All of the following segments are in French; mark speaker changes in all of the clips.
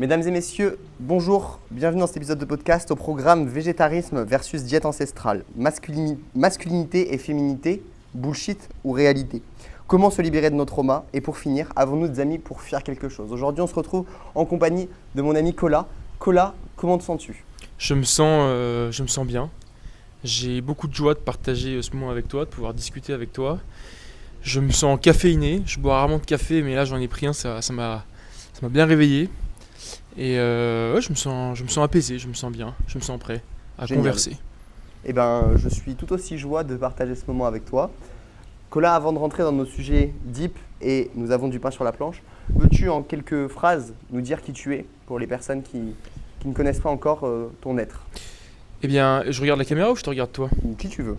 Speaker 1: Mesdames et messieurs, bonjour, bienvenue dans cet épisode de podcast au programme Végétarisme versus diète ancestrale, masculinité et féminité, bullshit ou réalité. Comment se libérer de nos traumas? Et pour finir, avons-nous des amis pour faire quelque chose? Aujourd'hui, on se retrouve en compagnie de mon ami Kola. Kola, comment te sens-tu?
Speaker 2: Je me sens bien. J'ai beaucoup de joie de partager ce moment avec toi, de pouvoir discuter avec toi. Je me sens caféiné. Je bois rarement de café, mais là j'en ai pris un, ça m'a bien réveillé. Et ouais, je me sens apaisé, je me sens bien, je me sens prêt à
Speaker 1: Génial.
Speaker 2: converser.
Speaker 1: Eh bien, je suis tout aussi joie de partager ce moment avec toi. Kola, avant de rentrer dans nos sujets deep et nous avons du pain sur la planche, veux-tu en quelques phrases nous dire qui tu es pour les personnes qui ne connaissent pas encore ton être?
Speaker 2: Eh bien, je regarde la caméra ou je te regarde toi?
Speaker 1: Ou qui tu veux,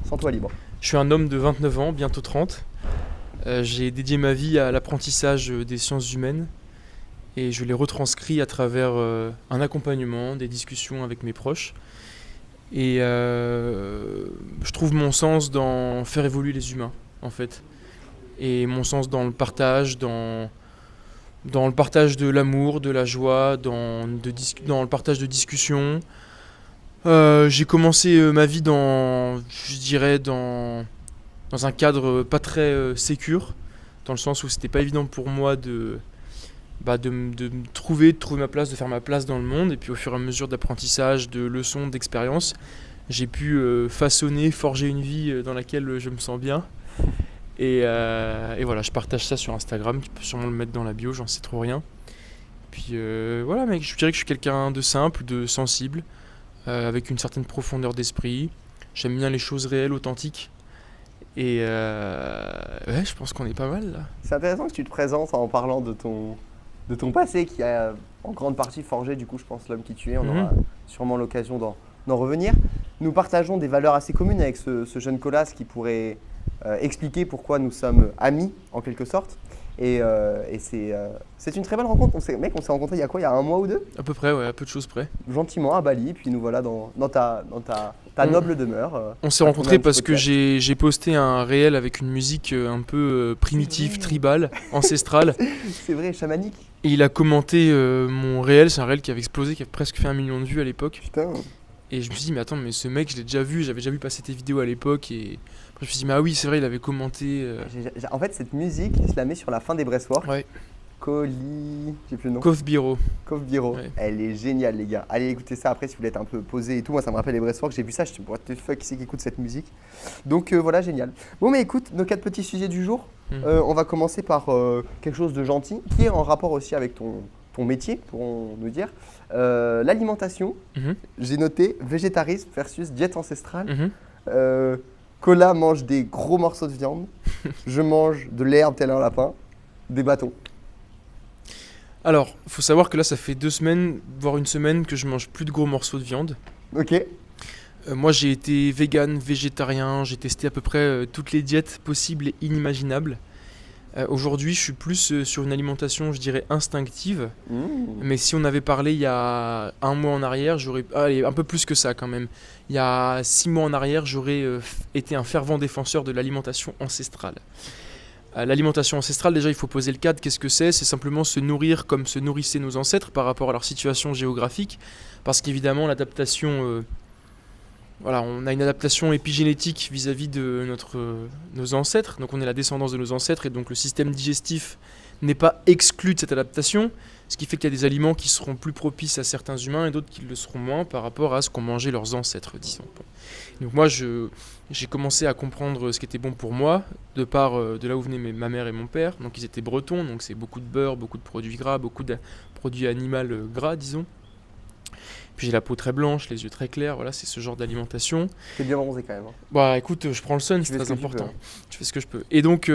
Speaker 1: sens-toi libre.
Speaker 2: Je suis un homme de 29 ans, bientôt 30. J'ai dédié ma vie à l'apprentissage des sciences humaines et je l'ai retranscrit à travers un accompagnement, des discussions avec mes proches. Et je trouve mon sens dans faire évoluer les humains, en fait. Et mon sens dans le partage, dans le partage de l'amour, de la joie, dans le partage de discussions. J'ai commencé ma vie je dirais, dans un cadre pas très sécure, dans le sens où c'était pas évident pour moi de me trouver, de trouver ma place, de faire ma place dans le monde. Et puis au fur et à mesure d'apprentissage, de leçons, d'expériences, j'ai pu façonner, forger une vie dans laquelle je me sens bien. Et voilà, je partage ça sur Instagram, tu peux sûrement le mettre dans la bio, j'en sais trop rien. Puis voilà mec, je dirais que je suis quelqu'un de simple, de sensible, avec une certaine profondeur d'esprit. J'aime bien les choses réelles, authentiques. Et ouais, je pense qu'on est pas mal là.
Speaker 1: C'est intéressant que tu te présentes en parlant de ton passé qui a en grande partie forgé, du coup, je pense, l'homme qui tu es. On aura sûrement l'occasion d'en revenir. Nous partageons des valeurs assez communes avec ce jeune Kola, ce qui pourrait expliquer pourquoi nous sommes amis, en quelque sorte. Et c'est une très belle rencontre. On s'est rencontrés il y a quoi? Il y a un mois ou deux?
Speaker 2: À peu près, ouais, à peu de choses près.
Speaker 1: Gentiment à Bali, puis nous voilà dans ta noble demeure.
Speaker 2: On s'est rencontrés parce que j'ai posté un réel avec une musique un peu primitive, tribale, ancestrale.
Speaker 1: C'est vrai, chamanique.
Speaker 2: Et il a commenté mon réel, c'est un réel qui avait explosé, qui avait presque fait 1 million de vues à l'époque.
Speaker 1: Putain.
Speaker 2: Et je me suis dit, mais attends, mais ce mec, je l'ai déjà vu, j'avais déjà vu passer tes vidéos à l'époque. Et après, je me suis dit, mais ah oui, c'est vrai, il avait commenté.
Speaker 1: En fait, cette musique, je la mets sur la fin des Bressoirs.
Speaker 2: Ouais.
Speaker 1: J'ai plus le nom.
Speaker 2: Kof Biro.
Speaker 1: Kof Biro.
Speaker 2: Ouais.
Speaker 1: Elle est géniale, les gars. Allez écouter ça après si vous voulez être un peu posé et tout. Moi, ça me rappelle les Bressoirs que j'ai vu ça. Je me suis dit, what the fuck, qui c'est qui écoute cette musique? Donc voilà, génial. Bon, mais écoute, nos 4 petits sujets du jour. On va commencer par quelque chose de gentil qui est en rapport aussi avec ton métier, pourrons nous dire. L'alimentation. J'ai noté végétarisme versus diète ancestrale. Kola mange des gros morceaux de viande. Je mange de l'herbe tel un lapin, des bâtons.
Speaker 2: Alors, faut savoir que là, ça fait 2 semaines, voire une semaine, que je mange plus de gros morceaux de viande.
Speaker 1: Ok.
Speaker 2: Moi, j'ai été vegan, végétarien, j'ai testé à peu près toutes les diètes possibles et inimaginables. Aujourd'hui, je suis plus sur une alimentation, je dirais, instinctive. Mais si on avait parlé il y a 1 mois en arrière, allez, un peu plus que ça quand même. Il y a 6 mois en arrière, j'aurais été un fervent défenseur de l'alimentation ancestrale. L'alimentation ancestrale, déjà, il faut poser le cadre. Qu'est-ce que c'est? C'est simplement se nourrir comme se nourrissaient nos ancêtres par rapport à leur situation géographique. Parce qu'évidemment, l'adaptation... Voilà, on a une adaptation épigénétique vis-à-vis de nos ancêtres, donc on est la descendance de nos ancêtres et donc le système digestif n'est pas exclu de cette adaptation, ce qui fait qu'il y a des aliments qui seront plus propices à certains humains et d'autres qui le seront moins par rapport à ce qu'ont mangé leurs ancêtres, disons. Donc moi, j'ai commencé à comprendre ce qui était bon pour moi, de par de là où venaient ma mère et mon père, donc ils étaient bretons, donc c'est beaucoup de beurre, beaucoup de produits gras, beaucoup de produits animaux gras, disons. Puis j'ai la peau très blanche, les yeux très clairs, voilà, c'est ce genre d'alimentation.
Speaker 1: T'es bien bronzé quand même.
Speaker 2: Bah écoute, je prends le sun, c'est très important. Je fais ce que je peux. Et donc,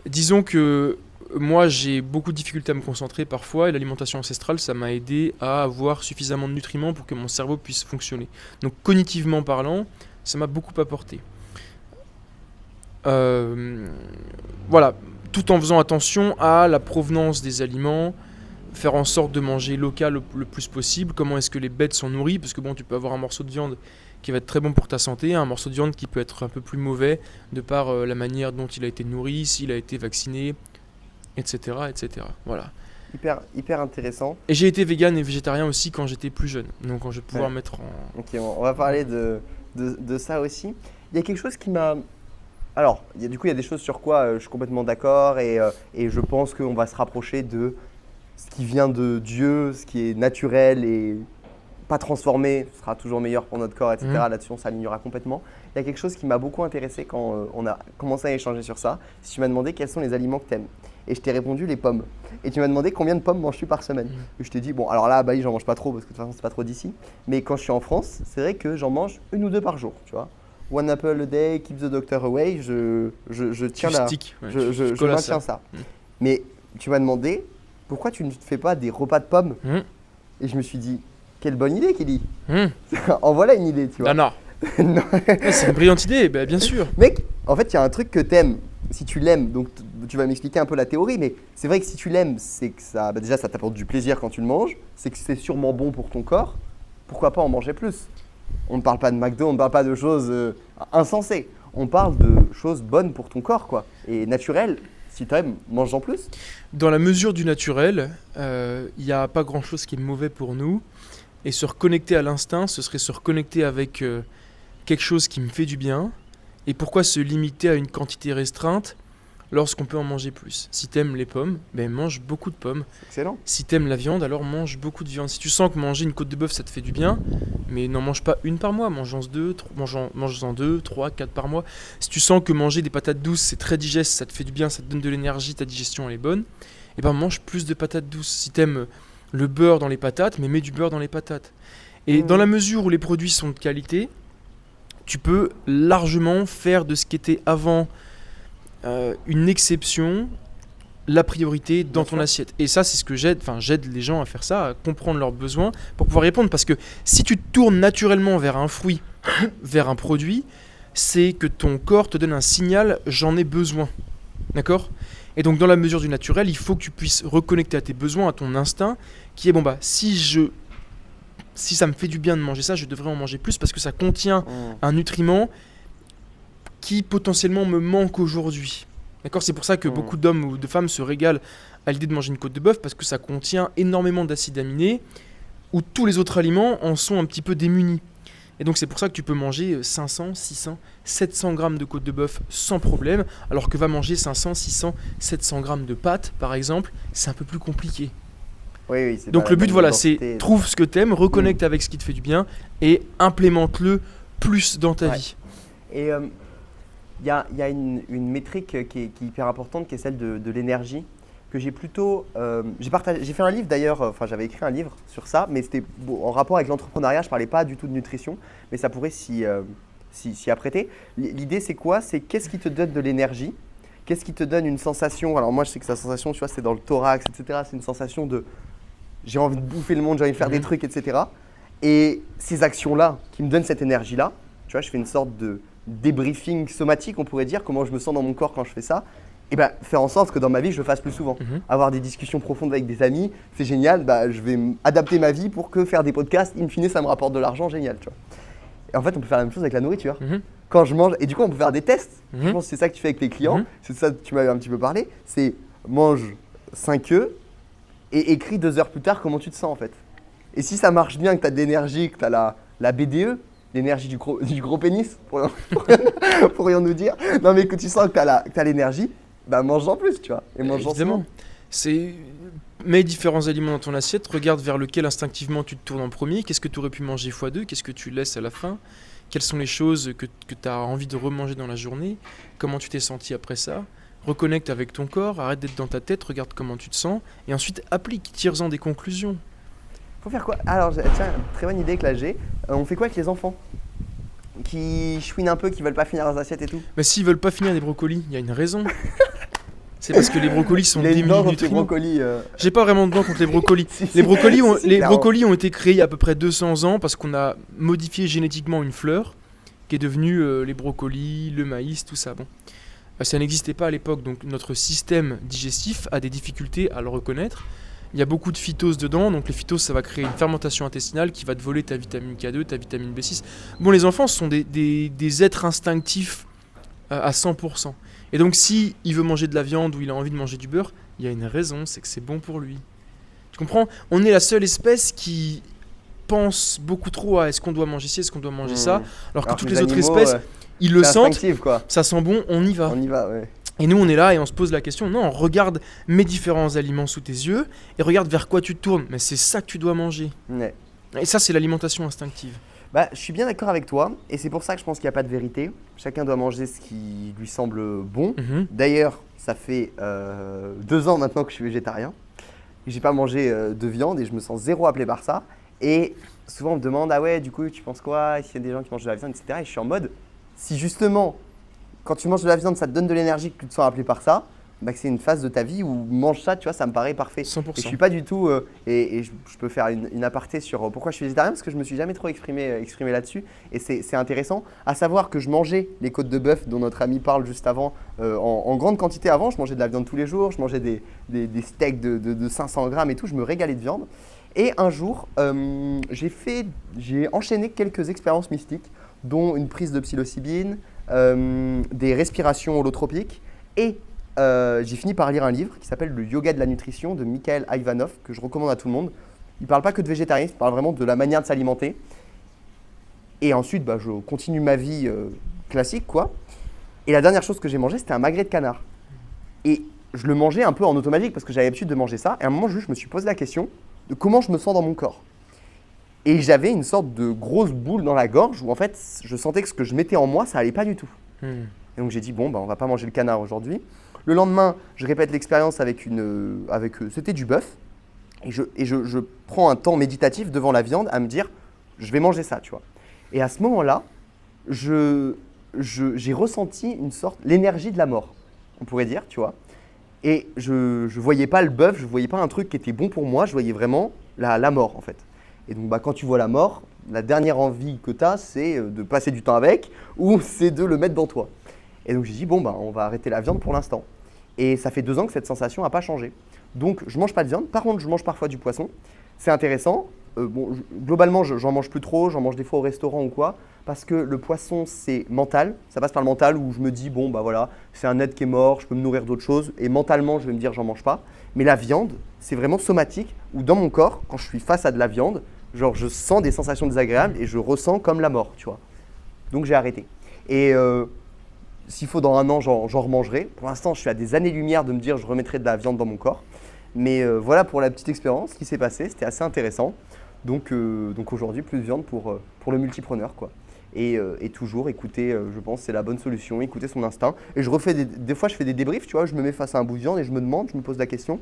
Speaker 2: disons que moi j'ai beaucoup de difficultés à me concentrer parfois, et l'alimentation ancestrale, ça m'a aidé à avoir suffisamment de nutriments pour que mon cerveau puisse fonctionner. Donc cognitivement parlant, ça m'a beaucoup apporté. Voilà, tout en faisant attention à la provenance des aliments, faire en sorte de manger local le plus possible. Comment est-ce que les bêtes sont nourries? Parce que bon, tu peux avoir un morceau de viande qui va être très bon pour ta santé, un morceau de viande qui peut être un peu plus mauvais de par la manière dont il a été nourri, s'il a été vacciné, etc. etc. Voilà.
Speaker 1: hyper intéressant.
Speaker 2: Et j'ai été vegan et végétarien aussi quand j'étais plus jeune. Donc je vais pouvoir mettre en...
Speaker 1: Ok, on va parler de ça aussi. Il y a quelque chose qui m'a... Alors, il y a des choses sur quoi je suis complètement d'accord et je pense qu'on va se rapprocher de ce qui vient de Dieu, ce qui est naturel et pas transformé, ce sera toujours meilleur pour notre corps, etc. Là-dessus, on s'alignera complètement. Il y a quelque chose qui m'a beaucoup intéressé quand on a commencé à échanger sur ça. Si tu m'as demandé quels sont les aliments que tu aimes. Et je t'ai répondu les pommes. Et tu m'as demandé combien de pommes manges-tu par semaine. Et je t'ai dit, bon, alors là, à Bali, j'en mange pas trop parce que de toute façon, c'est pas trop d'ici. Mais quand je suis en France, c'est vrai que j'en mange 1 ou 2 par jour, tu vois. One apple a day, keep the doctor away. Je tiens là. Je maintiens ça. Mais tu m'as demandé pourquoi tu ne fais pas des repas de pommes. Et je me suis dit, quelle bonne idée, Kelly. En voilà une idée, tu vois.
Speaker 2: Non. Non. C'est une brillante idée, bah, bien sûr.
Speaker 1: Mec, en fait, il y a un truc que t'aimes. Si tu l'aimes, donc tu vas m'expliquer un peu la théorie, mais c'est vrai que si tu l'aimes, c'est que ça, déjà, ça t'apporte du plaisir quand tu le manges, c'est que c'est sûrement bon pour ton corps. Pourquoi pas en manger plus? On ne parle pas de McDo, on ne parle pas de choses insensées. On parle de choses bonnes pour ton corps, quoi. Et naturelles. Si tu aimes, mange-en plus.
Speaker 2: Dans la mesure du naturel, il n'y a pas grand-chose qui est mauvais pour nous. Et se reconnecter à l'instinct, ce serait se reconnecter avec quelque chose qui me fait du bien. Et pourquoi se limiter à une quantité restreinte lorsqu'on peut en manger plus? Si t'aimes les pommes, ben mange beaucoup de pommes.
Speaker 1: Excellent.
Speaker 2: Si t'aimes la viande, alors mange beaucoup de viande. Si tu sens que manger une côte de bœuf, ça te fait du bien, mais n'en mange pas 1 par mois. Mange-en 2, 3, 4 par mois. Si tu sens que manger des patates douces, c'est très digeste, ça te fait du bien, ça te donne de l'énergie, ta digestion elle est bonne, et ben mange plus de patates douces. Si t'aimes le beurre dans les patates, mais mets du beurre dans les patates. Et dans la mesure où les produits sont de qualité, tu peux largement faire de ce qui était avant une exception, la priorité dans ton assiette. Et ça, c'est ce que j'aide les gens à faire ça, à comprendre leurs besoins pour pouvoir répondre. Parce que si tu te tournes naturellement vers un fruit, vers un produit, c'est que ton corps te donne un signal, j'en ai besoin. D'accord ? Et donc, dans la mesure du naturel, il faut que tu puisses reconnecter à tes besoins, à ton instinct, qui est, bon, bah, si ça me fait du bien de manger ça, je devrais en manger plus parce que ça contient un nutriment qui potentiellement me manque aujourd'hui. D'accord ? C'est pour ça que beaucoup d'hommes ou de femmes se régalent à l'idée de manger une côte de bœuf parce que ça contient énormément d'acides aminés où tous les autres aliments en sont un petit peu démunis. Et donc c'est pour ça que tu peux manger 500, 600, 700 grammes de côte de bœuf sans problème, alors que va manger 500, 600, 700 grammes de pâtes, par exemple, c'est un peu plus compliqué.
Speaker 1: Oui,
Speaker 2: donc le but, voilà, c'est trouve ce que t'aimes, reconnecte avec ce qui te fait du bien et implémente-le plus dans ta vie.
Speaker 1: Et il y a une métrique qui est hyper importante, qui est celle de l'énergie, que j'ai plutôt… j'ai fait un livre d'ailleurs, j'avais écrit un livre sur ça, mais c'était en rapport avec l'entrepreneuriat, je ne parlais pas du tout de nutrition, mais ça pourrait s'y apprêter. L'idée, c'est quoi ? C'est qu'est-ce qui te donne de l'énergie ? Qu'est-ce qui te donne une sensation ? Alors moi, je sais que sa sensation, tu vois, c'est dans le thorax, etc. C'est une sensation de… j'ai envie de bouffer le monde, j'ai envie de faire des trucs, etc. Et ces actions-là, qui me donnent cette énergie-là, tu vois, je fais une sorte de débriefing somatique, on pourrait dire, comment je me sens dans mon corps quand je fais ça. Et ben, faire en sorte que dans ma vie, je le fasse plus souvent. Avoir des discussions profondes avec des amis, c'est génial. Bah, je vais adapter ma vie pour que faire des podcasts, in fine, ça me rapporte de l'argent, génial. Tu vois. Et en fait, on peut faire la même chose avec la nourriture. Quand je mange, et du coup, on peut faire des tests. Je pense que c'est ça que tu fais avec tes clients. C'est ça que tu m'avais un petit peu parlé. C'est mange 5 œufs et écris 2 heures plus tard comment tu te sens en fait. Et si ça marche bien, que tu as de l'énergie, que tu as la BDE, l'énergie du gros pénis, pourrions nous dire. Non, mais que tu sens que tu as l'énergie, bah mange-en plus, tu vois. Et mange-en
Speaker 2: évidemment. Mets différents aliments dans ton assiette, regarde vers lequel instinctivement tu te tournes en premier. Qu'est-ce que tu aurais pu manger x2 ? Qu'est-ce que tu laisses à la fin ? Quelles sont les choses que tu as envie de remanger dans la journée ? Comment tu t'es senti après ça ? Reconnecte avec ton corps, arrête d'être dans ta tête, regarde comment tu te sens et ensuite applique, tire-en des conclusions.
Speaker 1: Faut faire quoi ? Alors, tiens, très bonne idée que là j'ai. On fait quoi avec les enfants qui chouinent un peu, qui veulent pas finir leurs assiettes et tout ?
Speaker 2: Mais s'ils veulent pas finir des brocolis, il y a une raison. C'est parce que les brocolis sont démunis de nutriments. J'ai pas vraiment de dents contre les brocolis. Les brocolis ont été créés il y a à peu près 200 ans parce qu'on a modifié génétiquement une fleur qui est devenue les brocolis, le maïs, tout ça. Bon. Ça n'existait pas à l'époque, donc notre système digestif a des difficultés à le reconnaître. Il y a beaucoup de phytose dedans, donc les phytoses, ça va créer une fermentation intestinale qui va te voler ta vitamine K2, ta vitamine B6. Bon, les enfants, ce sont des êtres instinctifs à 100%. Et donc, si il veut manger de la viande ou il a envie de manger du beurre, il y a une raison, c'est que c'est bon pour lui. Tu comprends? On est la seule espèce qui pense beaucoup trop à est-ce qu'on doit manger ci, est-ce qu'on doit manger ça, alors que toutes les autres
Speaker 1: animaux,
Speaker 2: espèces, ils le
Speaker 1: c'est
Speaker 2: sentent,
Speaker 1: instinctif, quoi.
Speaker 2: ça sent bon, on y va.
Speaker 1: On y va, ouais.
Speaker 2: Et nous, on est là et on se pose la question, non, regarde mes différents aliments sous tes yeux et regarde vers quoi tu te tournes. Mais c'est ça que tu dois manger.
Speaker 1: Ouais.
Speaker 2: Et ça, c'est l'alimentation instinctive.
Speaker 1: Bah, je suis bien d'accord avec toi, et c'est pour ça que je pense qu'il n'y a pas de vérité. Chacun doit manger ce qui lui semble bon. D'ailleurs, ça fait 2 ans maintenant que je suis végétarien. J'ai pas mangé de viande et je me sens zéro appelé par ça. Et souvent on me demande, ah ouais, du coup, tu penses quoi? S'il y a des gens qui mangent de la viande, etc. Et je suis en mode, si justement, quand tu manges de la viande, ça te donne de l'énergie, que tu te sens appelé par ça, bah que c'est une phase de ta vie où mange ça, tu vois, ça me paraît parfait.
Speaker 2: 100%.
Speaker 1: Et je suis pas du tout, et je peux faire une aparté sur pourquoi je suis végétarien, parce que je me suis jamais trop exprimé là-dessus, et c'est intéressant, à savoir que je mangeais les côtes de bœuf dont notre ami parle juste avant, en grande quantité avant, je mangeais de la viande tous les jours, je mangeais des steaks de 500 grammes et tout, je me régalais de viande. Et un jour, j'ai enchaîné quelques expériences mystiques, dont une prise de psilocybine, des respirations holotropiques, et j'ai fini par lire un livre qui s'appelle Le Yoga de la nutrition de Mikhail Ivanov, que je recommande à tout le monde. Il ne parle pas que de végétarisme, il parle vraiment de la manière de s'alimenter. Et ensuite, bah, je continue ma vie classique, quoi. Et la dernière chose que j'ai mangée, c'était un magret de canard. Et je le mangeais un peu en automatique parce que j'avais l'habitude de manger ça. Et à un moment, je me suis posé la question de comment je me sens dans mon corps. Et j'avais une sorte de grosse boule dans la gorge où en fait, je sentais que ce que je mettais en moi, ça allait pas du tout. Et donc j'ai dit, bon, bah, on va pas manger le canard aujourd'hui. Le lendemain, je répète l'expérience avec c'était du bœuf. Et je prends un temps méditatif devant la viande à me dire, je vais manger ça, tu vois. Et à ce moment-là, j'ai ressenti l'énergie de la mort, on pourrait dire, tu vois. Et je voyais pas le bœuf, je voyais pas un truc qui était bon pour moi, je voyais vraiment la mort, en fait. Et donc, bah, quand tu vois la mort, la dernière envie que tu as, c'est de passer du temps avec ou c'est de le mettre dans toi. Et donc, j'ai dit, bon, bah, on va arrêter la viande pour l'instant. Et ça fait 2 ans que cette sensation n'a pas changé. Donc, je ne mange pas de viande. Par contre, je mange parfois du poisson. C'est intéressant. Globalement, j'en mange plus trop. J'en mange des fois au restaurant ou quoi. Parce que le poisson, c'est mental. Ça passe par le mental où je me dis, bon, bah voilà, c'est un être qui est mort, je peux me nourrir d'autres choses. Et mentalement, je vais me dire, j'en mange pas. Mais la viande, c'est vraiment somatique où dans mon corps, quand je suis face à de la viande, genre je sens des sensations désagréables et je ressens comme la mort, tu vois. Donc, j'ai arrêté. Et s'il faut dans 1 an, j'en remangerai. Pour l'instant, je suis à des années-lumière de me dire je remettrai de la viande dans mon corps. Mais voilà pour la petite expérience qui s'est passée, c'était assez intéressant. Donc aujourd'hui, plus de viande pour le multipreneur, quoi. Et toujours écouter, je pense, c'est la bonne solution, écouter son instinct. Et je refais des fois, je fais des débriefs, tu vois, je me mets face à un bout de viande et je me demande, je me pose la question.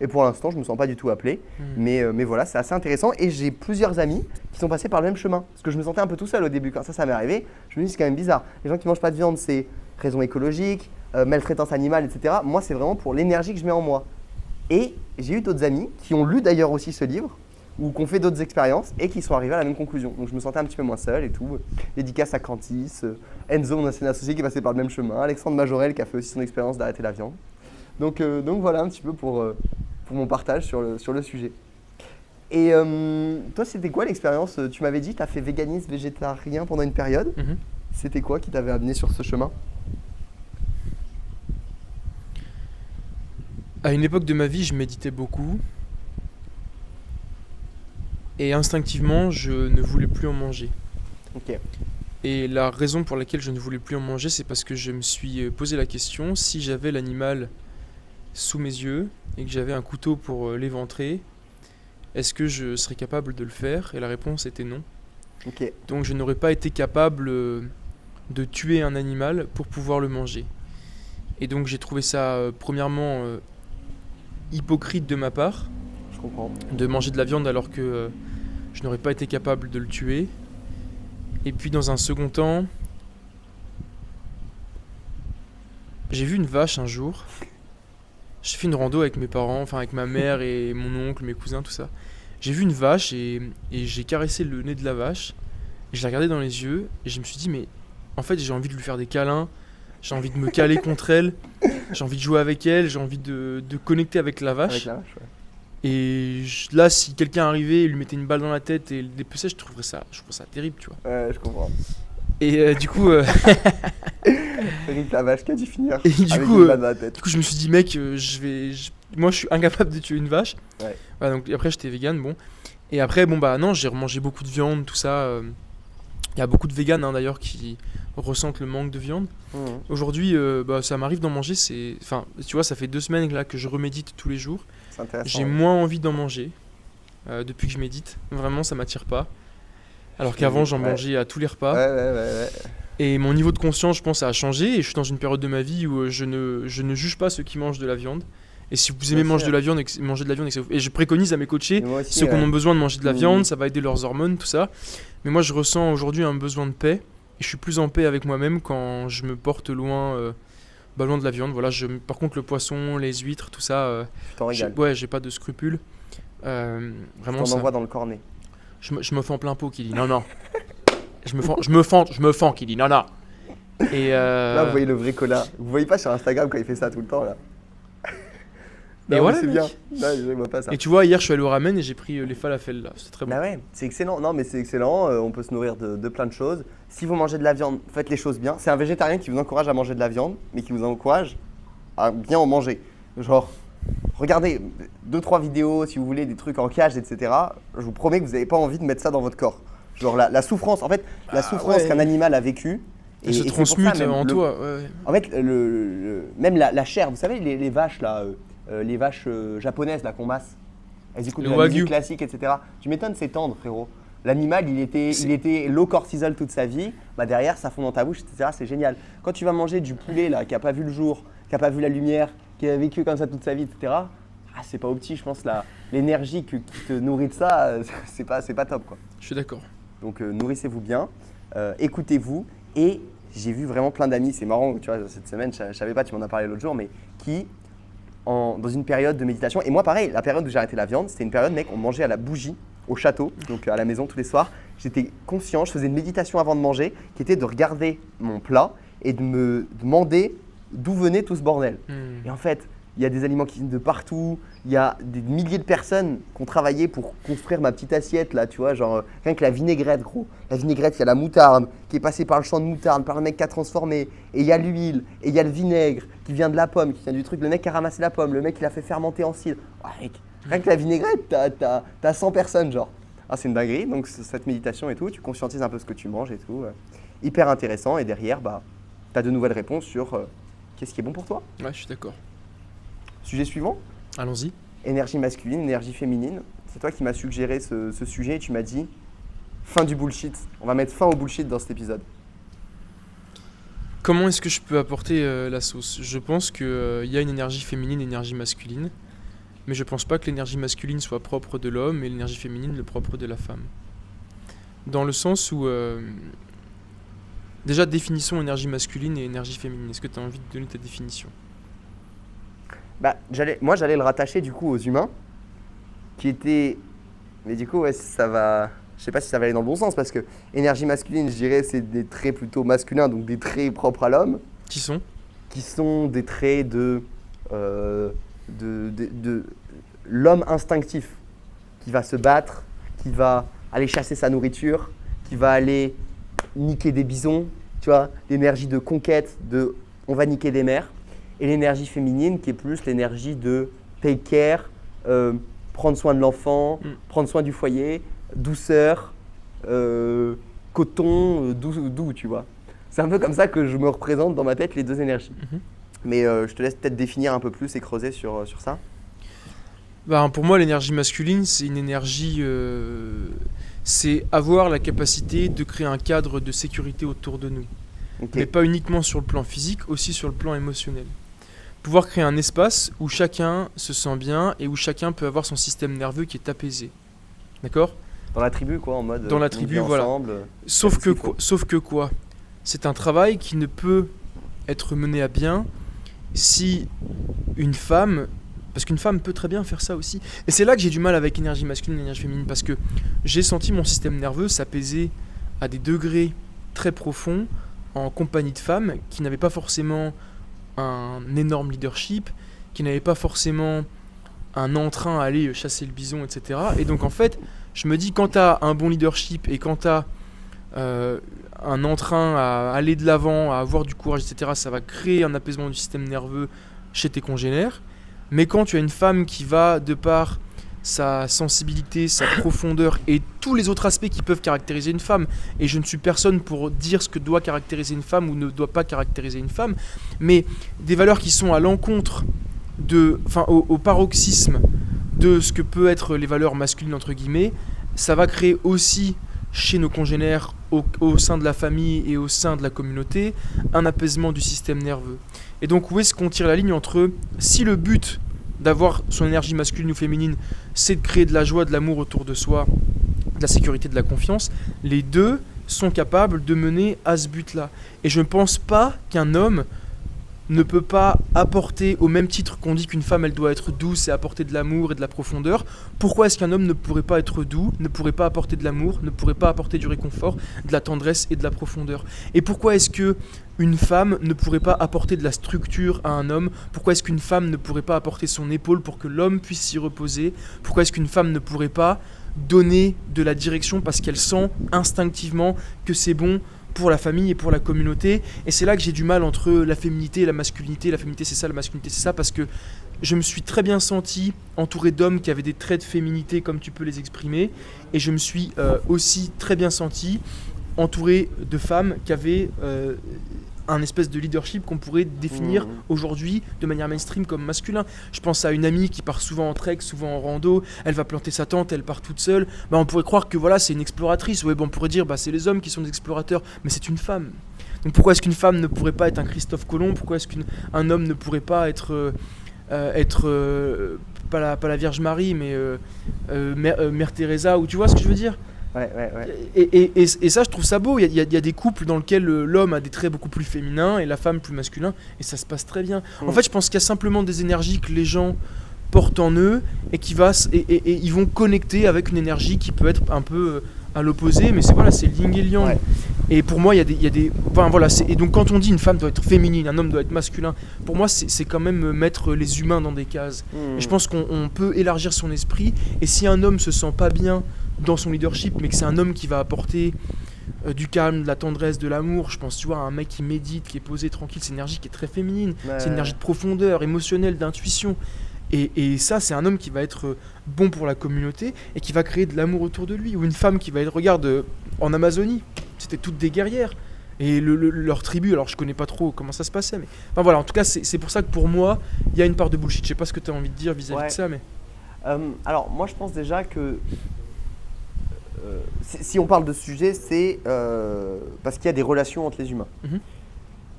Speaker 1: Et pour l'instant, je ne me sens pas du tout appelé. Mais voilà, c'est assez intéressant. Et j'ai plusieurs amis qui sont passés par le même chemin. Parce que je me sentais un peu tout seul au début. Quand ça m'est arrivé, je me dis c'est quand même bizarre. Les gens qui ne mangent pas de viande, c'est raison écologique, maltraitance animale, etc. Moi, c'est vraiment pour l'énergie que je mets en moi. Et j'ai eu d'autres amis qui ont lu d'ailleurs aussi ce livre ou qui ont fait d'autres expériences et qui sont arrivés à la même conclusion. Donc je me sentais un petit peu moins seul et tout. Dédicace à Cantis, Enzo, mon ancien associé qui est passé par le même chemin, Alexandre Majorel qui a fait aussi son expérience d'arrêter la viande. Donc voilà un petit peu pour mon partage sur le sujet. Et toi, c'était quoi l'expérience? Tu m'avais dit, tu as fait véganisme, végétarien pendant une période. C'était quoi qui t'avait amené sur ce chemin?
Speaker 2: À une époque de ma vie, je méditais beaucoup. Et instinctivement, je ne voulais plus en manger.
Speaker 1: Ok.
Speaker 2: Et la raison pour laquelle je ne voulais plus en manger, c'est parce que je me suis posé la question, si j'avais l'animal sous mes yeux et que j'avais un couteau pour l'éventrer, est-ce que je serais capable de le faire? Et la réponse était non.
Speaker 1: Ok.
Speaker 2: Donc je n'aurais pas été capable de tuer un animal pour pouvoir le manger. Et donc j'ai trouvé ça premièrement hypocrite de ma part,
Speaker 1: Je comprends.
Speaker 2: de manger de la viande alors que je n'aurais pas été capable de le tuer. Et puis dans un second temps, j'ai vu une vache un jour. J'ai fait une rando avec mes parents, enfin avec ma mère et mon oncle, mes cousins, tout ça. J'ai vu une vache et j'ai caressé le nez de la vache. Et je l'ai regardée dans les yeux et je me suis dit, mais en fait j'ai envie de lui faire des câlins, j'ai envie de me caler contre elle, j'ai envie de jouer avec elle, j'ai envie de connecter avec la vache.
Speaker 1: Avec la vache, ouais.
Speaker 2: Et là, si quelqu'un arrivait et lui mettait une balle dans la tête et le dépeçait, je trouverais ça terrible, tu vois.
Speaker 1: Ouais, je comprends.
Speaker 2: Et du coup,
Speaker 1: Eric la vache qui a dû finir
Speaker 2: et du
Speaker 1: avec
Speaker 2: coup,
Speaker 1: une balle dans la tête.
Speaker 2: je me suis dit, mec, je moi je suis incapable de tuer une vache.
Speaker 1: Ouais.
Speaker 2: Voilà, donc après j'étais vegan, bon. Et après, bon bah non, j'ai remangé beaucoup de viande, tout ça. Il y a beaucoup de véganes d'ailleurs qui ressentent le manque de viande.
Speaker 1: Mmh.
Speaker 2: Aujourd'hui, bah, ça m'arrive d'en manger. Enfin, tu vois, ça fait 2 semaines là, que je remédite tous les jours.
Speaker 1: C'est intéressant.
Speaker 2: J'ai moins envie d'en manger depuis que je médite. Vraiment, ça m'attire pas. Alors qu'avant, j'en mangeais à tous les repas.
Speaker 1: Ouais.
Speaker 2: Et mon niveau de conscience, je pense, a changé. Et je suis dans une période de ma vie où je ne juge pas ceux qui mangent de la viande. Et si vous aimez manger de la viande, et je préconise à mes coachés,
Speaker 1: Aussi,
Speaker 2: ceux qui ont besoin de manger de la viande, ça va aider leurs hormones, tout ça. Mais moi, je ressens aujourd'hui un besoin de paix. Et je suis plus en paix avec moi-même quand je me porte loin de la viande. Voilà, par contre, le poisson, les huîtres, tout ça,
Speaker 1: tu t'en régales.
Speaker 2: j'ai pas de scrupules. Vraiment,
Speaker 1: tu t'en envoies dans le cornet.
Speaker 2: Je me fends plein pot, Kili. Non. je me fends, Kili. Non. Et
Speaker 1: Là, vous voyez le vrai Cola. Vous voyez pas sur Instagram quand il fait ça tout le temps, là.
Speaker 2: Et voilà,
Speaker 1: c'est
Speaker 2: mec.
Speaker 1: bien. Non, je vois pas ça.
Speaker 2: Et tu vois, hier, je suis allé au ramen et j'ai pris les falafels, là. C'est très bon.
Speaker 1: Bah ouais, c'est excellent. Non, mais c'est excellent. On peut se nourrir de plein de choses. Si vous mangez de la viande, faites les choses bien. C'est un végétarien qui vous encourage à manger de la viande, mais qui vous encourage à bien en manger. Genre, regardez 2-3 vidéos, si vous voulez, des trucs en cage, etc. Je vous promets que vous n'avez pas envie de mettre ça dans votre corps. Genre, la souffrance, en fait, la souffrance qu'un animal a vécue.
Speaker 2: Elle se transmute en toi. Ouais.
Speaker 1: En fait, même la chair, vous savez, les vaches, là, les vaches japonaises là, qu'on masse, elles écoutent de la musique classique, etc. Tu m'étonnes, c'est tendre, frérot. L'animal, il était low cortisol toute sa vie. Bah derrière, ça fond dans ta bouche, etc. C'est génial. Quand tu vas manger du poulet là, qui n'a pas vu le jour, qui n'a pas vu la lumière, qui a vécu comme ça toute sa vie, etc. C'est pas au petit, je pense. L'énergie qui te nourrit de ça, c'est pas top, quoi.
Speaker 2: Je suis d'accord.
Speaker 1: Donc nourrissez-vous bien, écoutez-vous. Et j'ai vu vraiment plein d'amis, c'est marrant, tu vois, cette semaine, je savais pas, tu m'en as parlé l'autre jour, mais qui, dans une période de méditation, et moi pareil, la période où j'ai arrêté la viande, c'était une période, mec, on mangeait à la bougie, au château, donc à la maison tous les soirs. J'étais conscient, je faisais une méditation avant de manger, qui était de regarder mon plat et de me demander d'où venait tout ce bordel. Et en fait, il y a des aliments qui viennent de partout, il y a des milliers de personnes qui ont travaillé pour construire ma petite assiette là, tu vois, genre rien que la vinaigrette, gros. La vinaigrette, il y a la moutarde qui est passée par le champ de moutarde, par le mec qui a transformé, et il y a l'huile, et il y a le vinaigre qui vient de la pomme, qui vient du truc, le mec qui a ramassé la pomme, le mec qui l'a fait fermenter en cidre. Ouais, mec, rien que la vinaigrette, t'as 100 personnes, genre. C'est une dinguerie, donc cette méditation et tout, tu conscientises un peu ce que tu manges et tout. Hyper intéressant, et derrière, bah, t'as de nouvelles réponses sur qu'est-ce qui est bon pour toi.
Speaker 2: Ouais, je suis d'accord.
Speaker 1: Sujet suivant.
Speaker 2: Allons-y.
Speaker 1: Énergie masculine, énergie féminine. C'est toi qui m'as suggéré ce sujet et tu m'as dit fin du bullshit. On va mettre fin au bullshit dans cet épisode.
Speaker 2: Comment est-ce que je peux apporter la sauce ? Je pense qu'il y a une énergie féminine et une énergie masculine. Mais je pense pas que l'énergie masculine soit propre de l'homme et l'énergie féminine le propre de la femme. Dans le sens où... déjà, définissons énergie masculine et énergie féminine. Est-ce que tu as envie de donner ta définition ?
Speaker 1: Bah, j'allais le rattacher du coup aux humains, qui étaient... Mais du coup, ouais, ça va... Je sais pas si ça va aller dans le bon sens, parce que énergie masculine, je dirais, c'est des traits plutôt masculins, donc des traits propres à l'homme.
Speaker 2: Qui sont ?
Speaker 1: Qui sont des traits de l'homme instinctif, qui va se battre, qui va aller chasser sa nourriture, qui va aller niquer des bisons, tu vois, l'énergie de conquête, de on va niquer des mers. Et l'énergie féminine qui est plus l'énergie de take care, prendre soin de l'enfant, prendre soin du foyer, douceur, coton, doux, tu vois. C'est un peu comme ça que je me représente dans ma tête les deux énergies. Mais je te laisse peut-être définir un peu plus et creuser sur ça.
Speaker 2: Bah, pour moi, l'énergie masculine, c'est une énergie... c'est avoir la capacité de créer un cadre de sécurité autour de nous. Okay. Mais pas uniquement sur le plan physique, aussi sur le plan émotionnel. Pouvoir créer un espace où chacun se sent bien et où chacun peut avoir son système nerveux qui est apaisé. D'accord ?
Speaker 1: Dans la tribu, quoi, en mode...
Speaker 2: Dans la tribu, voilà.
Speaker 1: Ensemble,
Speaker 2: sauf que quoi ? C'est un travail qui ne peut être mené à bien si une femme... Parce qu'une femme peut très bien faire ça aussi. Et c'est là que j'ai du mal avec énergie masculine et énergie féminine. Parce que j'ai senti mon système nerveux s'apaiser à des degrés très profonds en compagnie de femmes qui n'avaient pas forcément un énorme leadership, qui n'avaient pas forcément un entrain à aller chasser le bison, etc. Et donc en fait, je me dis, quand tu as un bon leadership et quand tu as un entrain à aller de l'avant, à avoir du courage, etc., ça va créer un apaisement du système nerveux chez tes congénères. Mais quand tu as une femme qui va, de par sa sensibilité, sa profondeur et tous les autres aspects qui peuvent caractériser une femme, et je ne suis personne pour dire ce que doit caractériser une femme ou ne doit pas caractériser une femme, mais des valeurs qui sont à l'encontre au paroxysme de ce que peut être les valeurs masculines entre guillemets, ça va créer aussi chez nos congénères, au sein de la famille et au sein de la communauté, un apaisement du système nerveux. Et donc où est-ce qu'on tire la ligne entre si le but d'avoir son énergie masculine ou féminine, c'est de créer de la joie, de l'amour autour de soi, de la sécurité, de la confiance, les deux sont capables de mener à ce but-là. Et je ne pense pas qu'un homme ne peut pas apporter, au même titre qu'on dit qu'une femme elle doit être douce et apporter de l'amour et de la profondeur, pourquoi est-ce qu'un homme ne pourrait pas être doux, ne pourrait pas apporter de l'amour, ne pourrait pas apporter du réconfort, de la tendresse et de la profondeur? Et pourquoi est-ce que une femme ne pourrait pas apporter de la structure à un homme? Pourquoi est-ce qu'une femme ne pourrait pas apporter son épaule pour que l'homme puisse s'y reposer? Pourquoi est-ce qu'une femme ne pourrait pas donner de la direction parce qu'elle sent instinctivement que c'est bon pour la famille et pour la communauté? Et c'est là que j'ai du mal entre la féminité et la masculinité. La féminité c'est ça, la masculinité c'est ça, parce que je me suis très bien senti entouré d'hommes qui avaient des traits de féminité comme tu peux les exprimer, et je me suis aussi très bien senti entouré de femmes qui avaient un espèce de leadership qu'on pourrait définir aujourd'hui de manière mainstream comme masculin. Je pense à une amie qui part souvent en trek, souvent en rando, elle va planter sa tente, elle part toute seule. Bah, on pourrait croire que voilà, c'est une exploratrice. Ouais, bon, on pourrait dire bah, c'est les hommes qui sont des explorateurs, mais c'est une femme. Donc pourquoi est-ce qu'une femme ne pourrait pas être un Christophe Colomb? Pourquoi est-ce qu'un homme ne pourrait pas être pas la Vierge Marie, mais Mère Teresa, ou tu vois ce que je veux dire?
Speaker 1: Ouais.
Speaker 2: Et ça, je trouve ça beau. Il y a des couples dans lesquels l'homme a des traits beaucoup plus féminins et la femme plus masculin, et ça se passe très bien. En fait, je pense qu'il y a simplement des énergies que les gens portent en eux et ils vont connecter avec une énergie qui peut être un peu à l'opposé, mais c'est yin et yang. Ouais. Et pour moi, il y a des enfin, voilà, et donc quand on dit une femme doit être féminine, un homme doit être masculin, pour moi, c'est quand même mettre les humains dans des cases. Et je pense qu'on peut élargir son esprit, et si un homme se sent pas bien dans son leadership, mais que c'est un homme qui va apporter du calme, de la tendresse, de l'amour, je pense, tu vois, un mec qui médite, qui est posé, tranquille, c'est une énergie qui est très féminine, c'est une énergie de profondeur, émotionnelle, d'intuition. Et ça, c'est un homme qui va être bon pour la communauté et qui va créer de l'amour autour de lui. Ou une femme qui va être, regarde, en Amazonie, c'était toutes des guerrières. Et leur tribu, alors je connais pas trop comment ça se passait, mais enfin voilà, en tout cas, c'est pour ça que pour moi, il y a une part de bullshit. Je sais pas ce que tu as envie de dire vis-à-vis de ça, mais.
Speaker 1: Alors, moi, je pense déjà que si on parle de ce sujet, c'est parce qu'il y a des relations entre les humains.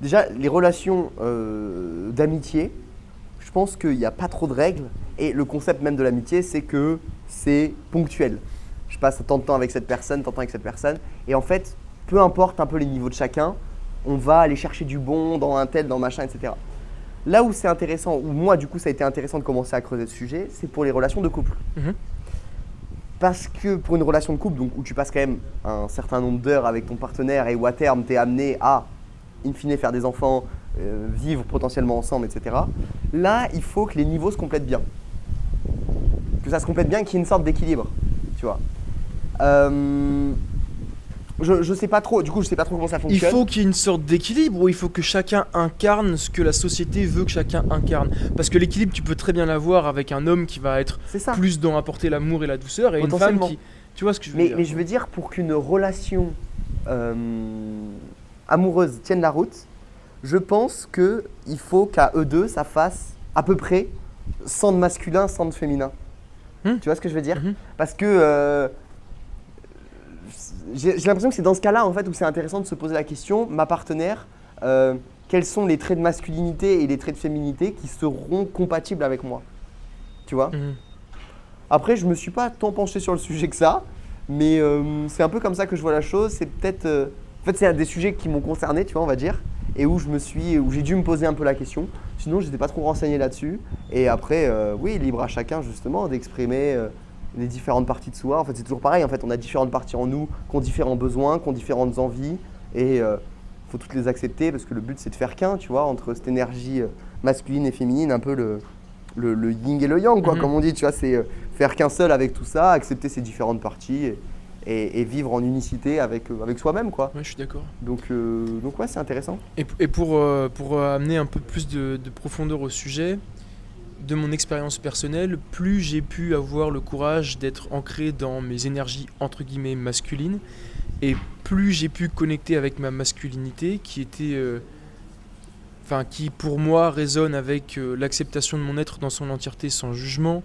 Speaker 1: Déjà, les relations d'amitié, je pense qu'il n'y a pas trop de règles, et le concept même de l'amitié, c'est que c'est ponctuel. Je passe tant de temps avec cette personne, tant de temps avec cette personne, et en fait, peu importe un peu les niveaux de chacun, on va aller chercher du bon dans un tel, dans machin, etc. Là où c'est intéressant, où moi du coup ça a été intéressant de commencer à creuser ce sujet, c'est pour les relations de couple. Parce que pour une relation de couple, donc, où tu passes quand même un certain nombre d'heures avec ton partenaire et où à terme tu es amené à, in fine, faire des enfants, vivre potentiellement ensemble, etc. Là, il faut que les niveaux se complètent bien. Que ça se complète bien, qu'il y ait une sorte d'équilibre, tu vois. Je sais pas trop, du coup je sais pas trop comment ça fonctionne.
Speaker 2: Il faut qu'il y ait une sorte d'équilibre, ou il faut que chacun incarne ce que la société veut que chacun incarne. Parce que l'équilibre, tu peux très bien l'avoir avec un homme qui va être plus dans apporter l'amour et la douceur, et une femme qui… Tu vois ce que je veux dire?
Speaker 1: Mais je veux dire, pour qu'une relation amoureuse tienne la route, je pense qu'il faut qu'à eux deux, ça fasse à peu près 100 de masculin, 100 de féminin. Tu vois ce que je veux dire? Parce que… j'ai l'impression que c'est dans ce cas-là en fait où c'est intéressant de se poser la question, ma partenaire, quels sont les traits de masculinité et les traits de féminité qui seront compatibles avec moi, tu vois. Après, je me suis pas tant penché sur le sujet que ça, mais c'est un peu comme ça que je vois la chose. C'est peut-être, en fait, c'est des sujets qui m'ont concerné, tu vois, on va dire, et où j'ai dû me poser un peu la question. Sinon, j'étais pas trop renseigné là-dessus. Et après, oui, libre à chacun justement d'exprimer les différentes parties de soi. En fait, c'est toujours pareil. En fait, on a différentes parties en nous, qui ont différents besoins, qui ont différentes envies, et faut toutes les accepter parce que le but c'est de faire qu'un, tu vois, entre cette énergie masculine et féminine, un peu le yin et le yang, quoi, comme on dit, tu vois, c'est faire qu'un seul avec tout ça, accepter ces différentes parties et vivre en unicité avec soi-même, quoi.
Speaker 2: Ouais, je suis d'accord.
Speaker 1: Donc ouais, c'est intéressant.
Speaker 2: Et pour amener un peu plus de profondeur au sujet, de mon expérience personnelle, plus j'ai pu avoir le courage d'être ancré dans mes énergies entre guillemets masculines, et plus j'ai pu connecter avec ma masculinité qui était, qui pour moi résonne avec l'acceptation de mon être dans son entièreté sans jugement,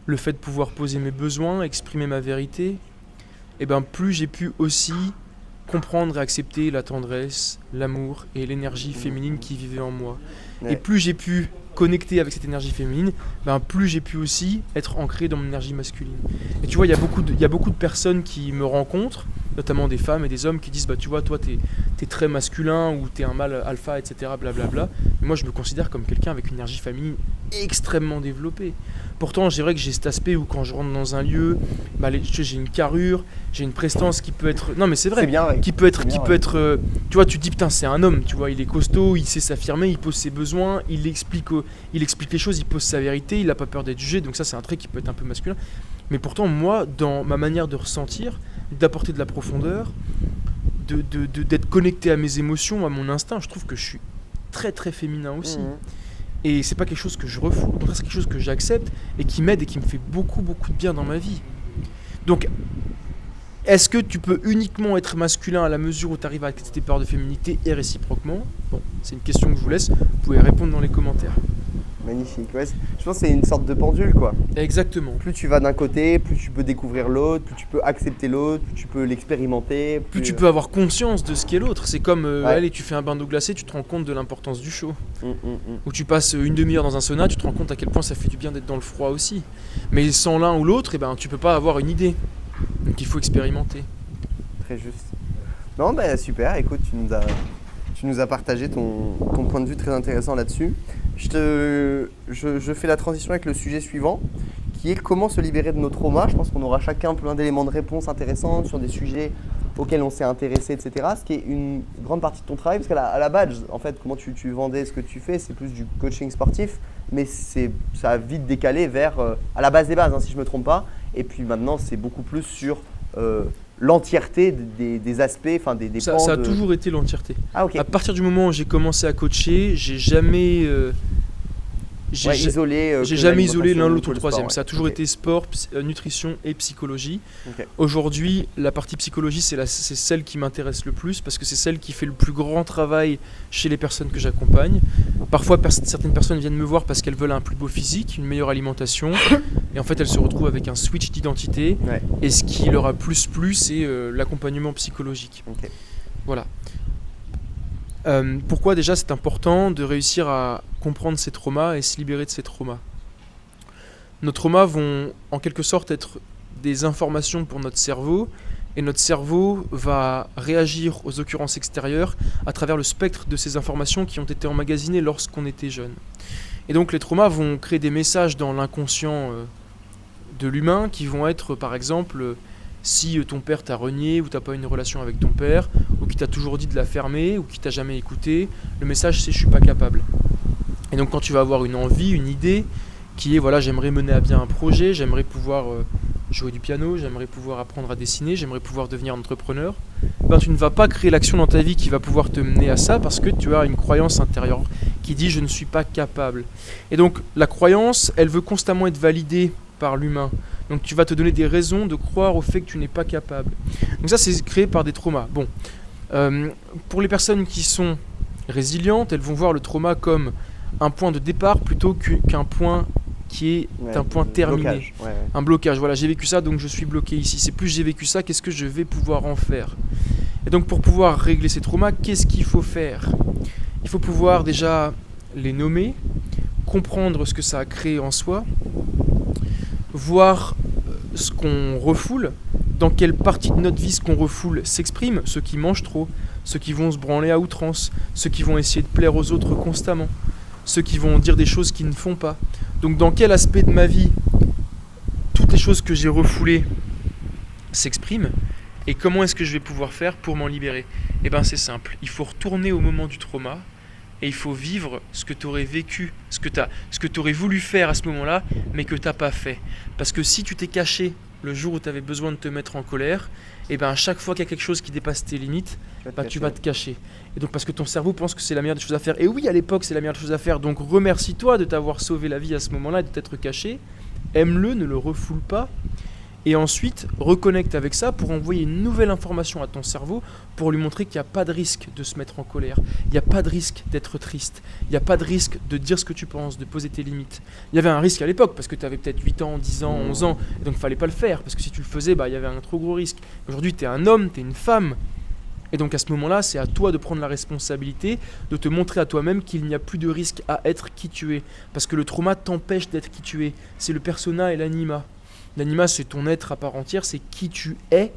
Speaker 2: le fait de pouvoir poser mes besoins, exprimer ma vérité, et plus j'ai pu aussi comprendre et accepter la tendresse, l'amour et l'énergie féminine qui vivait en moi. Ouais. Et plus j'ai pu connecter avec cette énergie féminine, plus j'ai pu aussi être ancré dans mon énergie masculine. Et tu vois, il y a beaucoup de personnes qui me rencontrent, notamment des femmes et des hommes qui disent tu vois, toi t'es très masculin ou t'es un mâle alpha, etc. blablabla. Mais moi je me considère comme quelqu'un avec une énergie féminine extrêmement développée. Pourtant, c'est vrai que j'ai cet aspect où quand je rentre dans un lieu, j'ai une carrure, j'ai une prestance qui peut être... Non mais c'est vrai,
Speaker 1: bien, ouais.
Speaker 2: qui peut être... Tu vois, tu te dis putain c'est un homme, tu vois, il est costaud, il sait s'affirmer, il pose ses besoins, il explique les choses, il pose sa vérité, il n'a pas peur d'être jugé, donc ça c'est un trait qui peut être un peu masculin. Mais pourtant moi, dans ma manière de ressentir, d'apporter de la profondeur, d'être connecté à mes émotions, à mon instinct, je trouve que je suis très très féminin aussi. Et c'est pas quelque chose que je refoule, au contraire c'est quelque chose que j'accepte et qui m'aide et qui me fait beaucoup beaucoup de bien dans ma vie. Donc, est-ce que tu peux uniquement être masculin à la mesure où tu arrives à accepter tes peurs de féminité et réciproquement ? Bon, c'est une question que je vous laisse, vous pouvez répondre dans les commentaires.
Speaker 1: Magnifique, ouais. Je pense que c'est une sorte de pendule, quoi.
Speaker 2: Exactement.
Speaker 1: Plus tu vas d'un côté, plus tu peux découvrir l'autre, plus tu peux accepter l'autre, plus tu peux l'expérimenter.
Speaker 2: Plus tu peux avoir conscience de ce qu'est l'autre. C'est comme, allez, tu fais un bain d'eau glacée, tu te rends compte de l'importance du chaud. Ou tu passes une demi-heure dans un sauna, tu te rends compte à quel point ça fait du bien d'être dans le froid aussi. Mais sans l'un ou l'autre, tu peux pas avoir une idée. Donc il faut expérimenter.
Speaker 1: Très juste. Non, super, écoute, tu nous as partagé ton point de vue très intéressant là-dessus. Je fais la transition avec le sujet suivant, qui est comment se libérer de nos traumas. Je pense qu'on aura chacun plein d'éléments de réponse intéressants sur des sujets auxquels on s'est intéressé, etc. Ce qui est une grande partie de ton travail, parce qu'à la base, en fait, comment tu vendais ce que tu fais, c'est plus du coaching sportif, mais ça a vite décalé vers, à la base des bases, si je ne me trompe pas. Et puis maintenant, c'est beaucoup plus sur l'entièreté des aspects, des pans.
Speaker 2: Ça a toujours été l'entièreté.
Speaker 1: Ah, ok.
Speaker 2: À partir du moment où j'ai commencé à coacher, j'ai jamais isolé l'un l'autre ou le troisième. Ça a toujours été sport, nutrition et psychologie. Aujourd'hui, la partie psychologie, c'est celle qui m'intéresse le plus parce que c'est celle qui fait le plus grand travail chez les personnes que j'accompagne. Parfois, certaines personnes viennent me voir parce qu'elles veulent un plus beau physique, une meilleure alimentation. Et en fait, elles se retrouvent avec un switch d'identité. Et ce qui leur a plus plu, c'est l'accompagnement psychologique. Voilà. Pourquoi déjà c'est important de réussir à comprendre ces traumas et se libérer de ces traumas ? Nos traumas vont en quelque sorte être des informations pour notre cerveau et notre cerveau va réagir aux occurrences extérieures à travers le spectre de ces informations qui ont été emmagasinées lorsqu'on était jeune. Et donc les traumas vont créer des messages dans l'inconscient de l'humain qui vont être par exemple si ton père t'a renié ou t'as pas une relation avec ton père ou qui t'a toujours dit de la fermer ou qui t'a jamais écouté, le message c'est je suis pas capable. Et donc quand tu vas avoir une envie, une idée qui est j'aimerais mener à bien un projet, j'aimerais pouvoir jouer du piano, j'aimerais pouvoir apprendre à dessiner, j'aimerais pouvoir devenir entrepreneur, tu ne vas pas créer l'action dans ta vie qui va pouvoir te mener à ça parce que tu as une croyance intérieure qui dit je ne suis pas capable. Et donc la croyance, elle veut constamment être validée par l'humain. Donc tu vas te donner des raisons de croire au fait que tu n'es pas capable. Donc ça c'est créé par des traumas. Bon, pour les personnes qui sont résilientes, elles vont voir le trauma comme un point de départ plutôt qu'un point qui est un point terminé.
Speaker 1: Blocage.
Speaker 2: Un blocage, voilà, j'ai vécu ça donc je suis bloqué ici. C'est plus j'ai vécu ça, qu'est-ce que je vais pouvoir en faire ? Et donc pour pouvoir régler ces traumas, qu'est-ce qu'il faut faire ? Il faut pouvoir déjà les nommer, comprendre ce que ça a créé en soi, voir ce qu'on refoule, dans quelle partie de notre vie ce qu'on refoule s'exprime, ceux qui mangent trop, ceux qui vont se branler à outrance, ceux qui vont essayer de plaire aux autres constamment, ceux qui vont dire des choses qu'ils ne font pas. Donc dans quel aspect de ma vie toutes les choses que j'ai refoulées s'expriment et comment est-ce que je vais pouvoir faire pour m'en libérer ? C'est simple, il faut retourner au moment du trauma et il faut vivre ce que tu aurais vécu, ce que tu aurais voulu faire à ce moment-là, mais que tu n'as pas fait. Parce que si tu t'es caché le jour où tu avais besoin de te mettre en colère, et ben à chaque fois qu'il y a quelque chose qui dépasse tes limites, tu vas te cacher. Et donc parce que ton cerveau pense que c'est la meilleure des choses à faire. Et oui, à l'époque, c'est la meilleure des choses à faire. Donc remercie-toi de t'avoir sauvé la vie à ce moment-là et de t'être caché. Aime-le, ne le refoule pas. Et ensuite, reconnecte avec ça pour envoyer une nouvelle information à ton cerveau pour lui montrer qu'il n'y a pas de risque de se mettre en colère. Il n'y a pas de risque d'être triste. Il n'y a pas de risque de dire ce que tu penses, de poser tes limites. Il y avait un risque à l'époque parce que tu avais peut-être 8 ans, 10 ans, 11 ans. Et donc il ne fallait pas le faire parce que si tu le faisais, il y avait un trop gros risque. Aujourd'hui, tu es un homme, tu es une femme. Et donc à ce moment-là, c'est à toi de prendre la responsabilité, de te montrer à toi-même qu'il n'y a plus de risque à être qui tu es. Parce que le trauma t'empêche d'être qui tu es. C'est le persona et l'anima. L'anima, c'est ton être à part entière, c'est qui tu es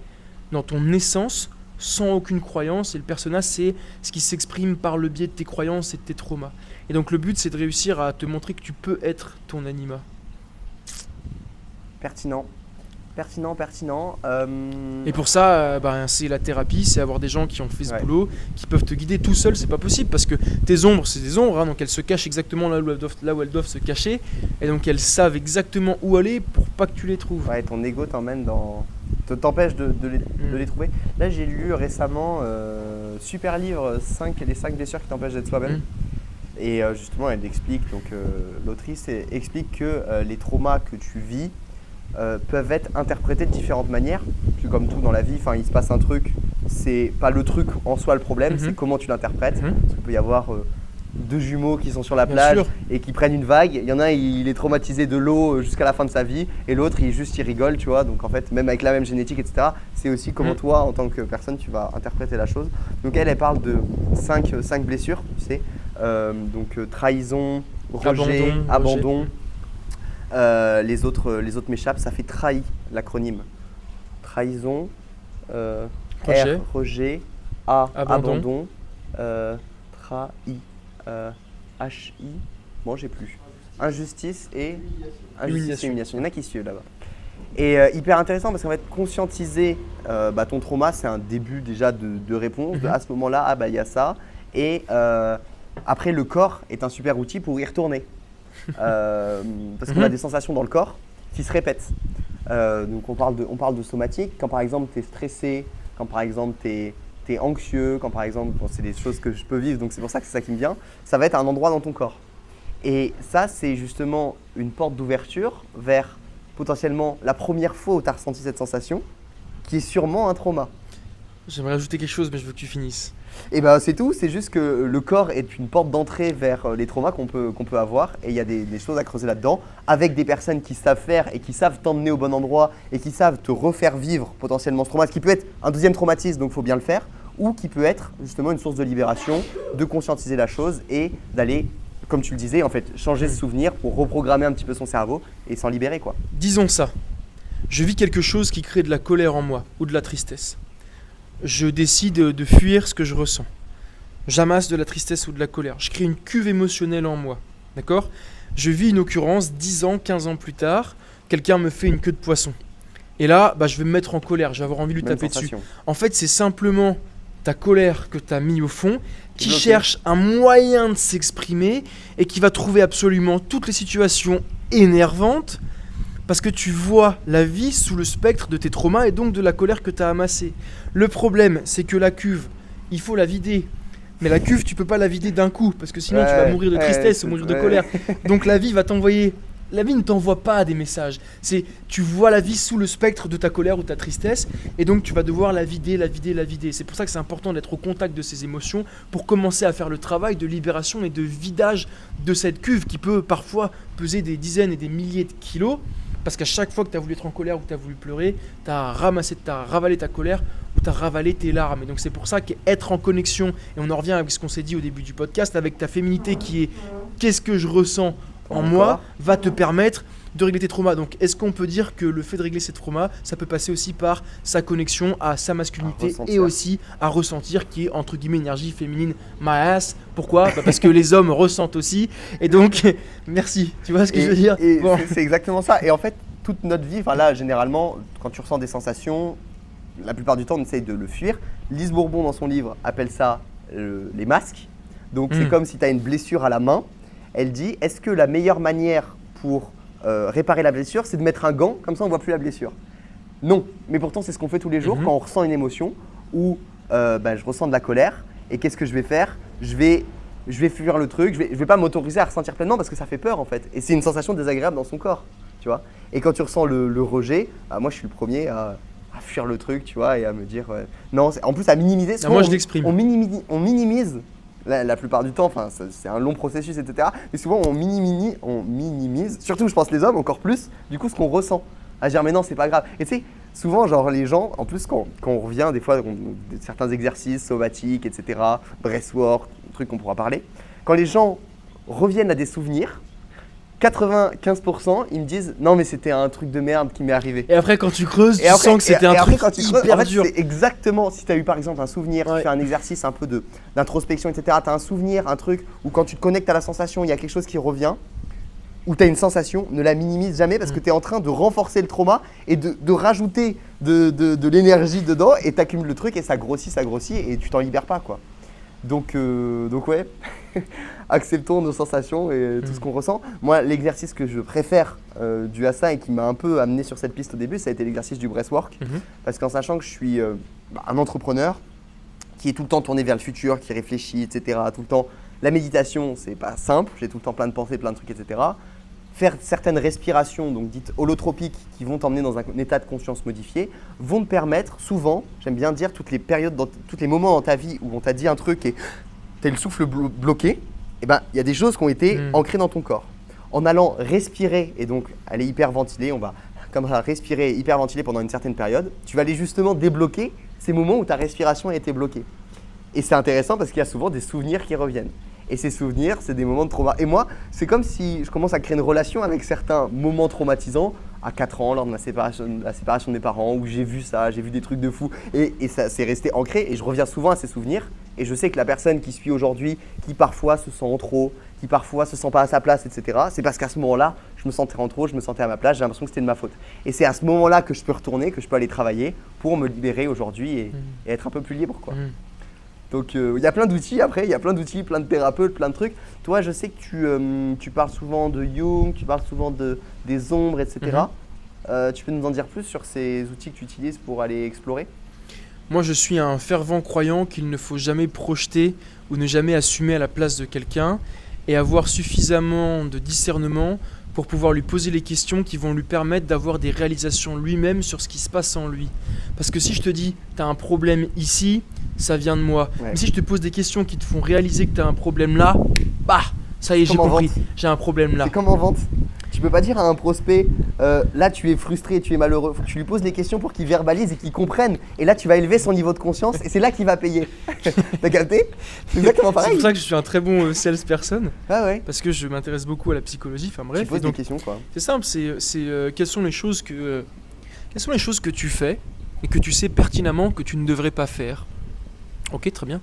Speaker 2: dans ton essence, sans aucune croyance. Et le persona, c'est ce qui s'exprime par le biais de tes croyances et de tes traumas. Et donc le but, c'est de réussir à te montrer que tu peux être ton anima.
Speaker 1: Pertinent.
Speaker 2: Et pour ça, c'est la thérapie, c'est avoir des gens qui ont fait ce boulot, qui peuvent te guider. Tout seul, c'est pas possible parce que tes ombres, c'est des ombres, donc elles se cachent exactement là où elles doivent se cacher, et donc elles savent exactement où aller pour pas que tu les trouves.
Speaker 1: Ouais, ton ego t'emmène t'empêche de les trouver. Là, j'ai lu récemment super livre, les 5 blessures qui t'empêchent d'être soi-même. Et justement, elle explique, l'autrice explique que les traumas que tu vis peuvent être interprétés de différentes manières. Puis comme tout dans la vie, il se passe un truc, c'est pas le truc en soi le problème, c'est comment tu l'interprètes. Parce qu'il peut y avoir 2 jumeaux qui sont sur la plage et qui prennent une vague. Il y en a un, il est traumatisé de l'eau jusqu'à la fin de sa vie, et l'autre, il rigole, tu vois. Donc en fait, même avec la même génétique, etc., c'est aussi comment toi, en tant que personne, tu vas interpréter la chose. Donc elle parle de 5 blessures, tu sais. Trahison, rejet, abandon. Les autres m'échappent, ça fait TRAHI, l'acronyme. Trahison,
Speaker 2: rejet.
Speaker 1: R, rejet, A, abandon, TRAHI, HI, bon j'ai plus. Injustice et humiliation. Il y en a qui suivent là-bas. Et hyper intéressant parce qu'en fait, conscientiser ton trauma, c'est un début déjà de réponse. À ce moment-là, il y a ça. Et après, le corps est un super outil pour y retourner. Parce qu'on a des sensations dans le corps qui se répètent. Donc on parle de somatique. Quand par exemple tu es stressé, quand par exemple tu es anxieux, quand par exemple, c'est des choses que je peux vivre, donc c'est pour ça que c'est ça qui me vient, ça va être un endroit dans ton corps. Et ça, c'est justement une porte d'ouverture vers potentiellement la première fois où tu as ressenti cette sensation, qui est sûrement un trauma.
Speaker 2: J'aimerais ajouter quelque chose, mais je veux que tu finisses.
Speaker 1: Et c'est tout, c'est juste que le corps est une porte d'entrée vers les traumas qu'on peut avoir, et il y a des choses à creuser là-dedans, avec des personnes qui savent faire et qui savent t'emmener au bon endroit et qui savent te refaire vivre potentiellement ce trauma, ce qui peut être un deuxième traumatisme, donc il faut bien le faire, ou qui peut être justement une source de libération, de conscientiser la chose et d'aller, comme tu le disais, en fait, changer ce souvenir pour reprogrammer un petit peu son cerveau et s'en libérer, quoi.
Speaker 2: Disons ça, je vis quelque chose qui crée de la colère en moi ou de la tristesse. Je décide de fuir ce que je ressens. J'amasse de la tristesse ou de la colère. Je crée une cuve émotionnelle en moi. D'accord ? Je vis une occurrence 10 ans, 15 ans plus tard. Quelqu'un me fait une queue de poisson. Et là, je vais me mettre en colère. Je vais avoir envie de lui taper dessus. En fait, c'est simplement ta colère que tu as mis au fond qui cherche un moyen de s'exprimer et qui va trouver absolument toutes les situations énervantes parce que tu vois la vie sous le spectre de tes traumas et donc de la colère que tu as amassée. Le problème, c'est que la cuve, il faut la vider. Mais la cuve, tu peux pas la vider d'un coup parce que sinon tu vas mourir de tristesse ou mourir de colère. Donc la vie va t'envoyer. La vie ne t'envoie pas des messages. Tu vois la vie sous le spectre de ta colère ou ta tristesse et donc tu vas devoir la vider. C'est pour ça que c'est important d'être au contact de ces émotions pour commencer à faire le travail de libération et de vidage de cette cuve qui peut parfois peser des dizaines et des milliers de kilos. Parce qu'à chaque fois que tu as voulu être en colère ou que tu as voulu pleurer, tu as ravalé ta colère ou tu as ravalé tes larmes. Et donc c'est pour ça qu'être en connexion, et on en revient avec ce qu'on s'est dit au début du podcast, avec ta féminité qui est qu'est-ce que je ressens en moi, va te permettre de régler tes traumas. Donc est-ce qu'on peut dire que le fait de régler ces traumas, ça peut passer aussi par sa connexion à sa masculinité et aussi à ressentir, qui est entre guillemets énergie féminine, my ass. Pourquoi ? Parce que les hommes ressentent aussi. Et donc, merci. Tu vois ce que je veux dire ?
Speaker 1: C'est exactement ça. Et en fait, toute notre vie, là, généralement, quand tu ressens des sensations, la plupart du temps, on essaye de le fuir. Lise Bourbon, dans son livre, appelle ça les masques. Donc, c'est comme si tu as une blessure à la main. Elle dit, est-ce que la meilleure manière pour réparer la blessure, c'est de mettre un gant, comme ça on ne voit plus la blessure. Non, mais pourtant c'est ce qu'on fait tous les jours quand on ressent une émotion ou je ressens de la colère et qu'est-ce que je vais faire? Je vais fuir le truc, je vais pas m'autoriser à ressentir pleinement parce que ça fait peur en fait et c'est une sensation désagréable dans son corps, tu vois. Et quand tu ressens le rejet, moi je suis le premier à fuir le truc, tu vois, et à me dire non, en plus à minimiser.
Speaker 2: Ah, moi je l'exprime.
Speaker 1: On minimise la plupart du temps, enfin c'est un long processus, etc. Mais souvent on minimise, surtout je pense les hommes encore plus, du coup ce qu'on ressent. À dire mais non c'est pas grave. Et tu sais, souvent genre les gens, en plus quand on revient des fois, certains exercices somatiques, etc., breathwork, trucs qu'on pourra parler, quand les gens reviennent à des souvenirs, 95% ils me disent non mais c'était un truc de merde qui m'est arrivé.
Speaker 2: Et après quand tu creuses, tu sens que c'était un truc hyper dur.
Speaker 1: C'est exactement, si tu as eu par exemple un souvenir, tu fais un exercice un peu d'introspection, etc., tu as un souvenir, un truc où quand tu te connectes à la sensation, il y a quelque chose qui revient, où tu as une sensation, ne la minimise jamais parce que tu es en train de renforcer le trauma et de rajouter de l'énergie dedans et tu accumules le truc et ça grossit et tu t'en libères pas quoi. Donc ouais, acceptons nos sensations et tout ce qu'on ressent. Moi, l'exercice que je préfère dû à ça et qui m'a un peu amené sur cette piste au début, ça a été l'exercice du breathwork. Parce qu'en sachant que je suis un entrepreneur qui est tout le temps tourné vers le futur, qui réfléchit, etc. Tout le temps, la méditation, c'est pas simple, j'ai tout le temps plein de pensées, plein de trucs, etc. Faire certaines respirations, donc dites holotropiques, qui vont t'emmener dans un état de conscience modifié, vont te permettre souvent, j'aime bien dire, toutes les périodes, tous les moments dans ta vie où on t'a dit un truc et tu as le souffle bloqué, et ben il y a des choses qui ont été ancrées dans ton corps. En allant respirer et donc aller hyperventiler, on va comme ça respirer et hyperventiler pendant une certaine période, tu vas aller justement débloquer ces moments où ta respiration a été bloquée. Et c'est intéressant parce qu'il y a souvent des souvenirs qui reviennent. Et ces souvenirs, c'est des moments de trauma. Et moi, c'est comme si je commence à créer une relation avec certains moments traumatisants à 4 ans, lors de la séparation de mes parents, où j'ai vu ça, j'ai vu des trucs de fou. Et ça s'est resté ancré. Et je reviens souvent à ces souvenirs. Et je sais que la personne qui suit aujourd'hui, qui parfois se sent en trop, qui parfois se sent pas à sa place, etc., c'est parce qu'à ce moment-là, je me sentais en trop, je me sentais à ma place, j'ai l'impression que c'était de ma faute. Et c'est à ce moment-là que je peux retourner, que je peux aller travailler pour me libérer aujourd'hui et être un peu plus libre, quoi. Donc il y a plein d'outils après, il y a plein d'outils, plein de thérapeutes, plein de trucs. Toi, je sais que tu parles souvent de Jung, tu parles souvent des ombres, etc. Tu peux nous en dire plus sur ces outils que tu utilises pour aller explorer?
Speaker 2: Moi, je suis un fervent croyant qu'il ne faut jamais projeter ou ne jamais assumer à la place de quelqu'un et avoir suffisamment de discernement pour pouvoir lui poser les questions qui vont lui permettre d'avoir des réalisations lui-même sur ce qui se passe en lui. Parce que si je te dis, tu as un problème ici, ça vient de moi. Ouais. Mais si je te pose des questions qui te font réaliser que tu as un problème là, bah, ça y est, j'ai compris, j'ai un problème là.
Speaker 1: C'est comme en vente. Tu peux pas dire à un prospect, là tu es frustré, tu es malheureux. Faut que tu lui poses des questions pour qu'il verbalise et qu'il comprenne. Et là tu vas élever son niveau de conscience et c'est là qu'il va payer. T'as capté? C'est exactement pareil.
Speaker 2: C'est pour ça que je suis un très bon salesperson.
Speaker 1: Ah ouais.
Speaker 2: Parce que je m'intéresse beaucoup à la psychologie. Enfin bref.
Speaker 1: Tu poses des questions quoi.
Speaker 2: C'est simple, quelles sont les choses que tu fais et que tu sais pertinemment que tu ne devrais pas faire. Ok, très bien.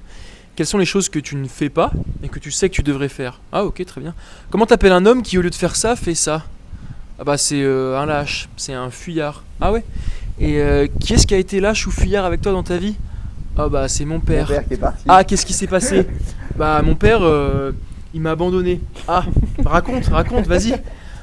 Speaker 2: Quelles sont les choses que tu ne fais pas et que tu sais que tu devrais faire? Ah ok, très bien. Comment t'appelles un homme qui au lieu de faire ça, fait ça? Ah bah c'est un lâche, c'est un fuyard. Ah ouais. Et qui est-ce qui a été lâche ou fuyard avec toi dans ta vie? Ah bah c'est mon père.
Speaker 1: Mon père qui est parti.
Speaker 2: Ah, qu'est-ce qui s'est passé? Bah mon père, il m'a abandonné. Ah, raconte, vas-y.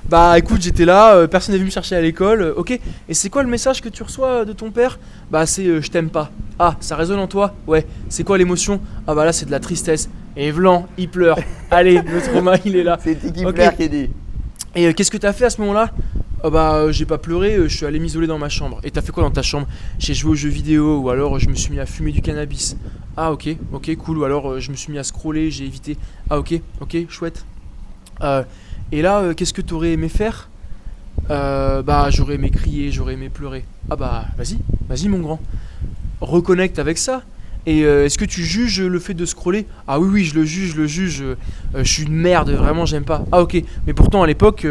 Speaker 2: Bah écoute, j'étais là, personne n'est venu me chercher à l'école, ok. Et c'est quoi le message que tu reçois de ton père? Bah c'est je t'aime pas. Ah, ça résonne en toi? Ouais. C'est quoi l'émotion? Ah bah là c'est de la tristesse. Et Vlan, il pleure. Allez, le trauma il est là.
Speaker 1: C'est Tiki Pleure qui dit.
Speaker 2: Et qu'est-ce que t'as fait à ce moment-là? Ah bah j'ai pas pleuré, je suis allé m'isoler dans ma chambre. Et t'as fait quoi dans ta chambre? J'ai joué aux jeux vidéo ou alors je me suis mis à fumer du cannabis. Ah ok, cool. Ou alors je me suis mis à scroller, j'ai évité. Ah ok, chouette. Et là, qu'est-ce que t'aurais aimé faire? Bah j'aurais aimé crier, j'aurais aimé pleurer. Ah bah vas-y mon grand. Reconnecte avec ça. Et est-ce que tu juges le fait de scroller? Ah oui, je le juge. Je suis une merde, vraiment j'aime pas. Ah ok, mais pourtant à l'époque,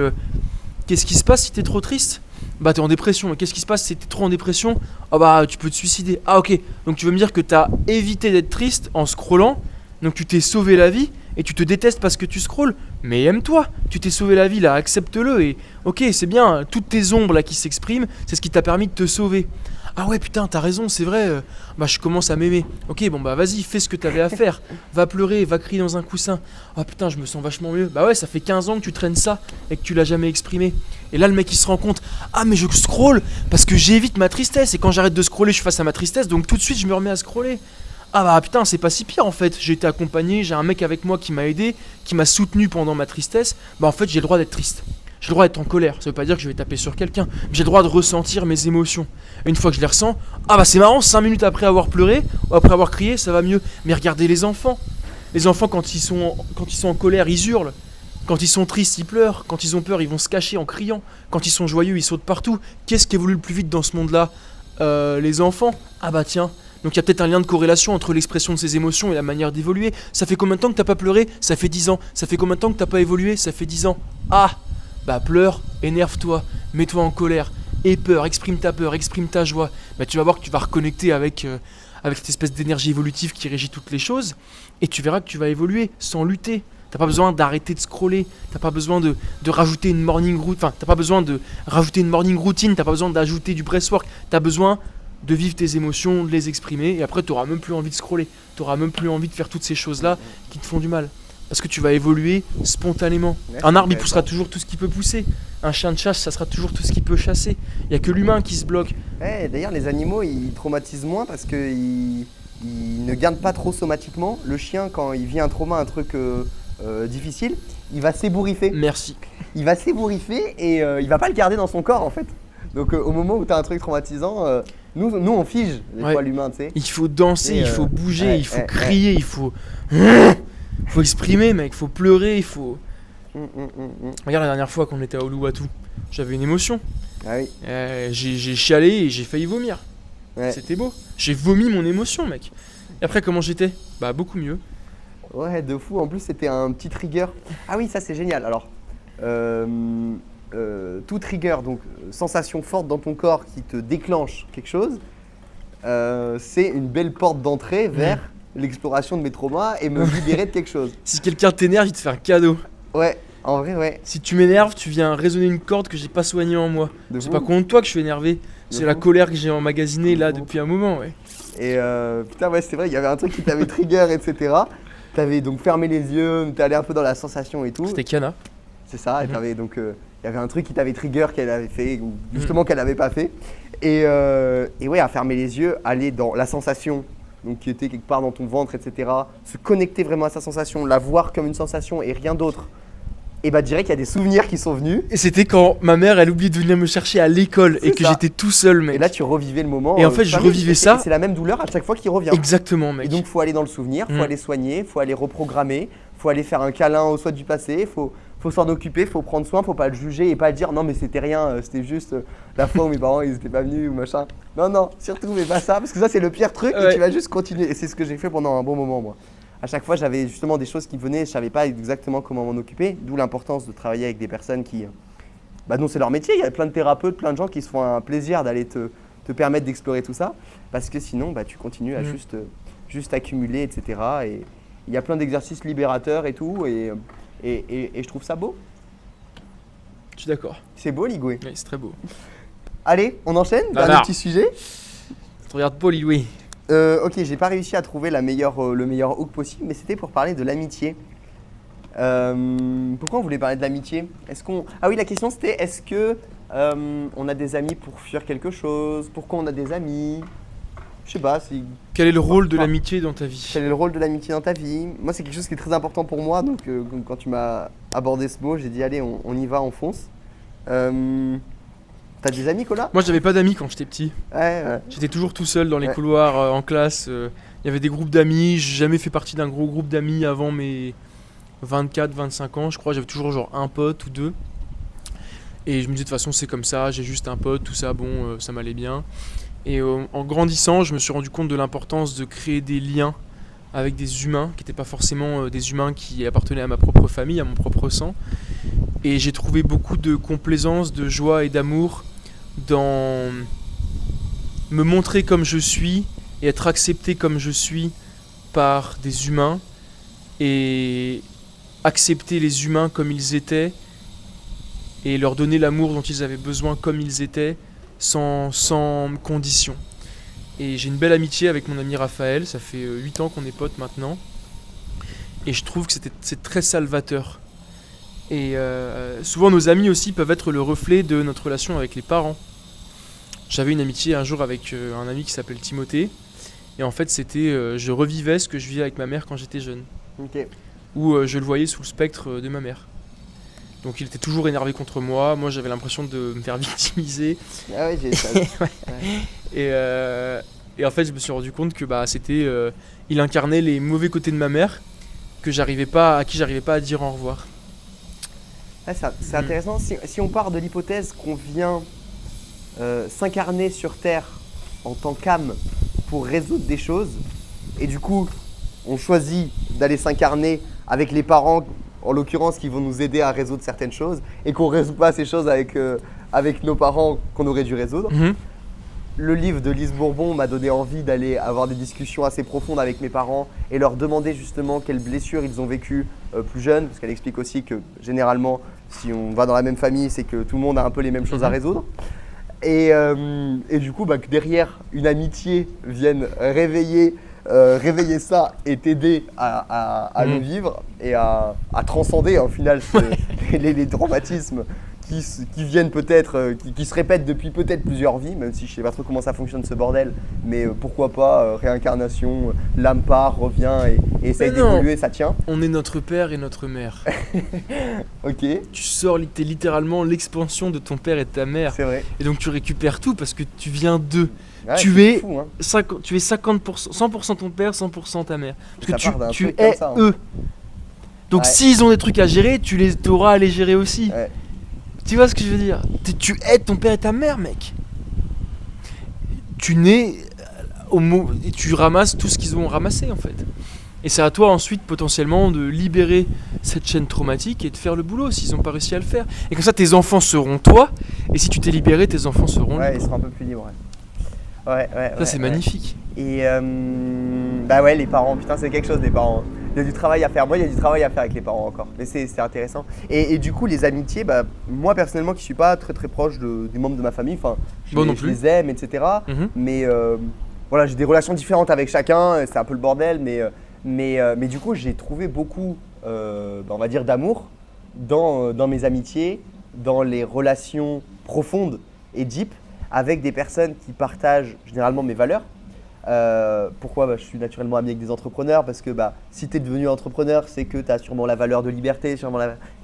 Speaker 2: qu'est-ce qui se passe si t'es trop triste? Bah t'es en dépression. Et qu'est-ce qui se passe si t'es trop en dépression? Ah bah tu peux te suicider. Ah ok, donc tu veux me dire que t'as évité d'être triste en scrollant, donc tu t'es sauvé la vie et tu te détestes parce que tu scrolles? Mais aime-toi, tu t'es sauvé la vie là, accepte-le et ok c'est bien, toutes tes ombres là qui s'expriment, c'est ce qui t'a permis de te sauver. Ah ouais putain t'as raison, c'est vrai, bah je commence à m'aimer. Ok bon bah vas-y, fais ce que t'avais à faire, va pleurer, va crier dans un coussin. Ah putain je me sens vachement mieux. Bah ouais ça fait 15 ans que tu traînes ça et que tu l'as jamais exprimé. Et là le mec il se rend compte, ah mais je scroll parce que j'évite ma tristesse, et quand j'arrête de scroller je suis face à ma tristesse, donc tout de suite je me remets à scroller. Ah bah putain, c'est pas si pire en fait, j'ai été accompagné, j'ai un mec avec moi qui m'a aidé, qui m'a soutenu pendant ma tristesse, bah en fait j'ai le droit d'être triste. J'ai le droit d'être en colère, ça veut pas dire que je vais taper sur quelqu'un, mais j'ai le droit de ressentir mes émotions. Et une fois que je les ressens, ah bah c'est marrant, 5 minutes après avoir pleuré, ou après avoir crié, ça va mieux. Mais regardez les enfants. Les enfants quand ils sont en colère, ils hurlent. Quand ils sont tristes, ils pleurent. Quand ils ont peur, ils vont se cacher en criant. Quand ils sont joyeux, ils sautent partout. Qu'est-ce qui évolue le plus vite dans ce monde-là ? Les enfants. Ah bah tiens. Donc il y a peut-être un lien de corrélation entre l'expression de ces émotions et la manière d'évoluer. Ça fait combien de temps que t'as pas pleuré ? Ça fait 10 ans. Ça fait combien de temps que t'as pas évolué ? Ça fait 10 ans. Ah ! Bah pleure, énerve-toi, mets-toi en colère, aie peur, exprime ta joie. Bah tu vas voir que tu vas reconnecter avec cette espèce d'énergie évolutive qui régit toutes les choses, et tu verras que tu vas évoluer sans lutter. T'as pas besoin d'arrêter de scroller, t'as pas besoin de rajouter une morning routine, t'as pas besoin de rajouter une morning routine, t'as pas besoin d'ajouter du breathwork, t'as besoin de vivre tes émotions, de les exprimer, et après t'auras même plus envie de scroller, t'auras même plus envie de faire toutes ces choses-là qui te font du mal. Parce que tu vas évoluer spontanément. Un arbre, il poussera toujours tout ce qu'il peut pousser. Un chien de chasse, ça sera toujours tout ce qu'il peut chasser. Il n'y a que l'humain qui se bloque.
Speaker 1: D'ailleurs, les animaux, ils traumatisent moins parce qu'ils ne gardent pas trop somatiquement. Le chien, quand il vit un trauma, un truc difficile, il va s'ébouriffer.
Speaker 2: Merci.
Speaker 1: Il va s'ébouriffer et il va pas le garder dans son corps en fait. Donc au moment où tu as un truc traumatisant, nous on fige des fois l'humain, tu sais.
Speaker 2: Il faut danser, il faut bouger, il faut crier, il faut exprimer, mec, il faut pleurer, il faut... Regarde la dernière fois qu'on était à Uluwatu, j'avais une émotion.
Speaker 1: Ah oui.
Speaker 2: J'ai chialé et j'ai failli vomir. Ouais. C'était beau. J'ai vomi mon émotion, mec. Et après, comment j'étais ? Bah, beaucoup mieux.
Speaker 1: Ouais, de fou. En plus, c'était un petit trigger. Ah oui, ça c'est génial. Alors, tout trigger, donc sensation forte dans ton corps qui te déclenche quelque chose, c'est une belle porte d'entrée vers l'exploration de mes traumas et me libérer de quelque chose.
Speaker 2: Si quelqu'un t'énerve, il te fait un cadeau.
Speaker 1: Ouais, en vrai, ouais.
Speaker 2: Si tu m'énerves, tu viens résonner une corde que j'ai pas soignée en moi. C'est pas contre toi que je suis énervé, c'est la colère que j'ai emmagasinée là depuis un moment, ouais.
Speaker 1: Et putain, ouais, c'est vrai, il y avait un truc qui t'avait trigger, etc. T'avais donc fermé les yeux, t'es allé un peu dans la sensation et tout.
Speaker 2: C'était Kana.
Speaker 1: C'est ça, et t'avais donc il y avait un truc qui t'avait trigger qu'elle avait fait, ou justement qu'elle n'avait pas fait. Et ouais, à fermer les yeux, aller dans la sensation, donc qui était quelque part dans ton ventre, etc. Se connecter vraiment à sa sensation, la voir comme une sensation et rien d'autre. Et bah direct, il y a des souvenirs qui sont venus.
Speaker 2: Et c'était quand ma mère, elle oubliait de venir me chercher à l'école et que j'étais tout seul, mec.
Speaker 1: Et là, tu revivais le moment.
Speaker 2: Et en fait, je revivais ça.
Speaker 1: C'est la même douleur à chaque fois qu'il revient.
Speaker 2: Exactement, mec.
Speaker 1: Et donc, faut aller dans le souvenir, faut aller soigner, faut aller reprogrammer, faut aller faire un câlin au soi du passé, faut s'en occuper, faut prendre soin, faut pas le juger et pas le dire non mais c'était rien, c'était juste la fois où mes parents ils étaient pas venus ou machin. Non, surtout mais pas ça, parce que ça c'est le pire truc et tu vas juste continuer. Et c'est ce que j'ai fait pendant un bon moment moi. À chaque fois j'avais justement des choses qui venaient, je savais pas exactement comment m'en occuper, d'où l'importance de travailler avec des personnes qui, dont c'est leur métier. Il y a plein de thérapeutes, plein de gens qui se font un plaisir d'aller te permettre d'explorer tout ça, parce que sinon tu continues à juste accumuler, etc. Et il y a plein d'exercices libérateurs et tout, et je trouve ça beau.
Speaker 2: Je suis d'accord.
Speaker 1: C'est beau, Ligoué.
Speaker 2: Oui, c'est très beau.
Speaker 1: Allez, on enchaîne dans le petit sujet.
Speaker 2: Je te regarde pas, Ligoué.
Speaker 1: Ok, j'ai pas réussi à trouver le meilleur hook possible, mais c'était pour parler de l'amitié. Pourquoi on voulait parler de l'amitié ? Ah oui, la question c'était est-ce que on a des amis pour fuir quelque chose ? Pourquoi on a des amis ? Je sais pas.
Speaker 2: Quel est le rôle de l'amitié dans ta vie ?
Speaker 1: Quel est le rôle de l'amitié dans ta vie ? Moi, c'est quelque chose qui est très important pour moi. Donc, quand tu m'as abordé ce mot, j'ai dit allez, on y va, on fonce. T'as des amis, Cola ?
Speaker 2: Moi, j'avais pas d'amis quand j'étais petit.
Speaker 1: Ouais.
Speaker 2: J'étais toujours tout seul dans les couloirs, en classe. Il y avait des groupes d'amis. J'ai jamais fait partie d'un gros groupe d'amis avant mes 24-25 ans. Je crois j'avais toujours genre un pote ou deux. Et je me disais de toute façon, c'est comme ça. J'ai juste un pote, tout ça, bon, ça m'allait bien. Et en grandissant, je me suis rendu compte de l'importance de créer des liens avec des humains qui n'étaient pas forcément des humains qui appartenaient à ma propre famille, à mon propre sang. Et j'ai trouvé beaucoup de complaisance, de joie et d'amour dans me montrer comme je suis et être accepté comme je suis par des humains et accepter les humains comme ils étaient et leur donner l'amour dont ils avaient besoin comme ils étaient, sans condition. Et j'ai une belle amitié avec mon ami Raphaël, ça fait 8 ans qu'on est potes maintenant. Et je trouve que c'est très salvateur. Et souvent nos amis aussi peuvent être le reflet de notre relation avec les parents. J'avais une amitié un jour avec un ami qui s'appelle Timothée. Et en fait c'était, je revivais ce que je vivais avec ma mère quand j'étais jeune.
Speaker 1: Ok.
Speaker 2: Où je le voyais sous le spectre de ma mère. Donc il était toujours énervé contre moi, moi j'avais l'impression de me faire victimiser.
Speaker 1: Ah ouais, j'ai ça.
Speaker 2: Et en fait je me suis rendu compte que c'était, il incarnait les mauvais côtés de ma mère à qui j'arrivais pas à dire au revoir.
Speaker 1: Ouais, c'est intéressant. Si on part de l'hypothèse qu'on vient s'incarner sur Terre en tant qu'âme pour résoudre des choses, et du coup on choisit d'aller s'incarner avec les parents, en l'occurrence, qui vont nous aider à résoudre certaines choses, et qu'on ne résout pas ces choses avec nos parents qu'on aurait dû résoudre. Le livre de Lise Bourbon m'a donné envie d'aller avoir des discussions assez profondes avec mes parents et leur demander justement quelles blessures ils ont vécues plus jeunes, parce qu'elle explique aussi que généralement, si on va dans la même famille, c'est que tout le monde a un peu les mêmes choses à résoudre. Et du coup, que derrière une amitié vienne réveiller ça et t'aider à le vivre et à transcender au final les traumatismes qui viennent peut-être, qui se répètent depuis peut-être plusieurs vies, même si je sais pas trop comment ça fonctionne ce bordel, mais pourquoi pas, réincarnation, l'âme part, revient et essaye d'évoluer, ça tient.
Speaker 2: On est notre père et notre mère.
Speaker 1: Ok.
Speaker 2: T'es littéralement l'expansion de ton père et de ta mère.
Speaker 1: C'est vrai.
Speaker 2: Et donc tu récupères tout parce que tu viens d'eux.
Speaker 1: Ouais,
Speaker 2: tu es
Speaker 1: fou, hein.
Speaker 2: 50%, 100% ton père, 100% ta mère. Parce que tu
Speaker 1: es
Speaker 2: es eux. Donc s'ils ont des trucs à gérer, tu auras à les gérer aussi.
Speaker 1: Ouais.
Speaker 2: Tu vois ce que je veux dire? Tu aides ton père et ta mère, mec. Tu nais et tu ramasses tout ce qu'ils ont ramassé en fait. Et c'est à toi ensuite potentiellement de libérer cette chaîne traumatique et de faire le boulot s'ils n'ont pas réussi à le faire. Et comme ça tes enfants seront toi, et si tu t'es libéré, tes enfants seront
Speaker 1: libres.
Speaker 2: Ils
Speaker 1: seront un peu plus libres.
Speaker 2: Ça c'est magnifique.
Speaker 1: Et les parents, putain c'est quelque chose les parents. Il y a du travail à faire. Moi, il y a du travail à faire avec les parents encore. Mais c'est intéressant. Et du coup, les amitiés, moi personnellement, qui ne suis pas très très proche des membres de ma famille, je les aime, etc. Mais voilà, j'ai des relations différentes avec chacun. C'est un peu le bordel. Mais du coup, j'ai trouvé beaucoup, on va dire, d'amour dans mes amitiés, dans les relations profondes et deep avec des personnes qui partagent généralement mes valeurs. Pourquoi je suis naturellement ami avec des entrepreneurs, parce que si tu es devenu entrepreneur, c'est que tu as sûrement la valeur de liberté,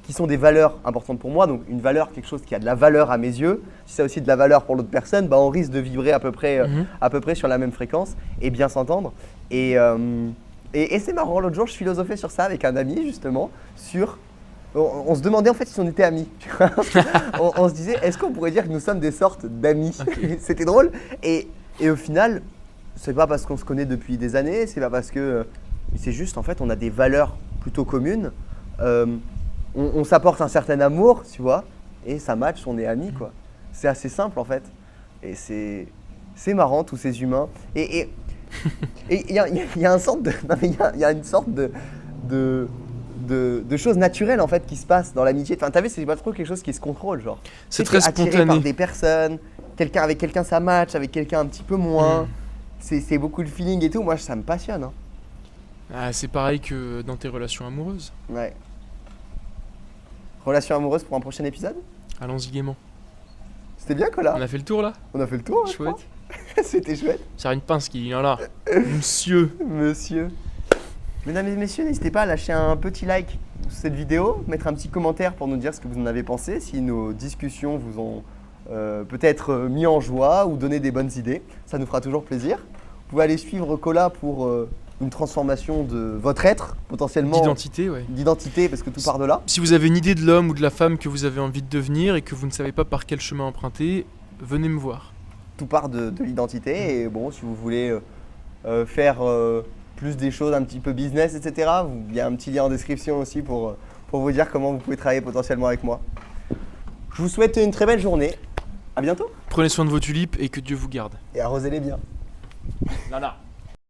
Speaker 1: qui sont des valeurs importantes pour moi. Donc une valeur, quelque chose qui a de la valeur à mes yeux, si ça a aussi de la valeur pour l'autre personne, on risque de vibrer à peu près sur la même fréquence et bien s'entendre. Et c'est marrant, l'autre jour je philosophais sur ça avec un ami justement, on se demandait en fait si on était amis. on se disait, est-ce qu'on pourrait dire que nous sommes des sortes d'amis? C'était drôle. Et au final, c'est pas parce qu'on se connaît depuis des années, c'est pas parce que. C'est juste en fait, on a des valeurs plutôt communes. On s'apporte un certain amour, tu vois, et ça match, on est amis, quoi. C'est assez simple en fait. Et c'est marrant, tous ces humains. Et il y a une sorte de choses naturelles en fait qui se passent dans l'amitié. Enfin, t'as vu, c'est pas trop quelque chose qui se contrôle, genre.
Speaker 2: C'est très spontané.
Speaker 1: Attiré par des personnes, avec quelqu'un ça match, avec quelqu'un un petit peu moins. C'est beaucoup le feeling et tout. Moi, ça me passionne. Hein.
Speaker 2: C'est pareil que dans tes relations amoureuses.
Speaker 1: Ouais. Relations amoureuses pour un prochain épisode?
Speaker 2: Allons-y gaiement.
Speaker 1: C'était bien, Cola.
Speaker 2: On a fait le tour là?
Speaker 1: On a fait le tour, hein,
Speaker 2: chouette.
Speaker 1: C'était chouette.
Speaker 2: C'est une pince qui vient là. Monsieur.
Speaker 1: Mesdames et messieurs, n'hésitez pas à lâcher un petit like sur cette vidéo, mettre un petit commentaire pour nous dire ce que vous en avez pensé, si nos discussions vous ont peut-être mis en joie ou donné des bonnes idées. Ça nous fera toujours plaisir. Vous pouvez aller suivre Cola pour une transformation de votre être, potentiellement.
Speaker 2: D'identité, ouais.
Speaker 1: D'identité, parce que tout part de là.
Speaker 2: Si vous avez une idée de l'homme ou de la femme que vous avez envie de devenir et que vous ne savez pas par quel chemin emprunter, venez me voir.
Speaker 1: Tout part de l'identité. Et bon, si vous voulez faire plus des choses un petit peu business, etc., il y a un petit lien en description aussi pour vous dire comment vous pouvez travailler potentiellement avec moi. Je vous souhaite une très belle journée. À bientôt.
Speaker 2: Prenez soin de vos tulipes et que Dieu vous garde.
Speaker 1: Et arrosez-les bien.
Speaker 2: Nana.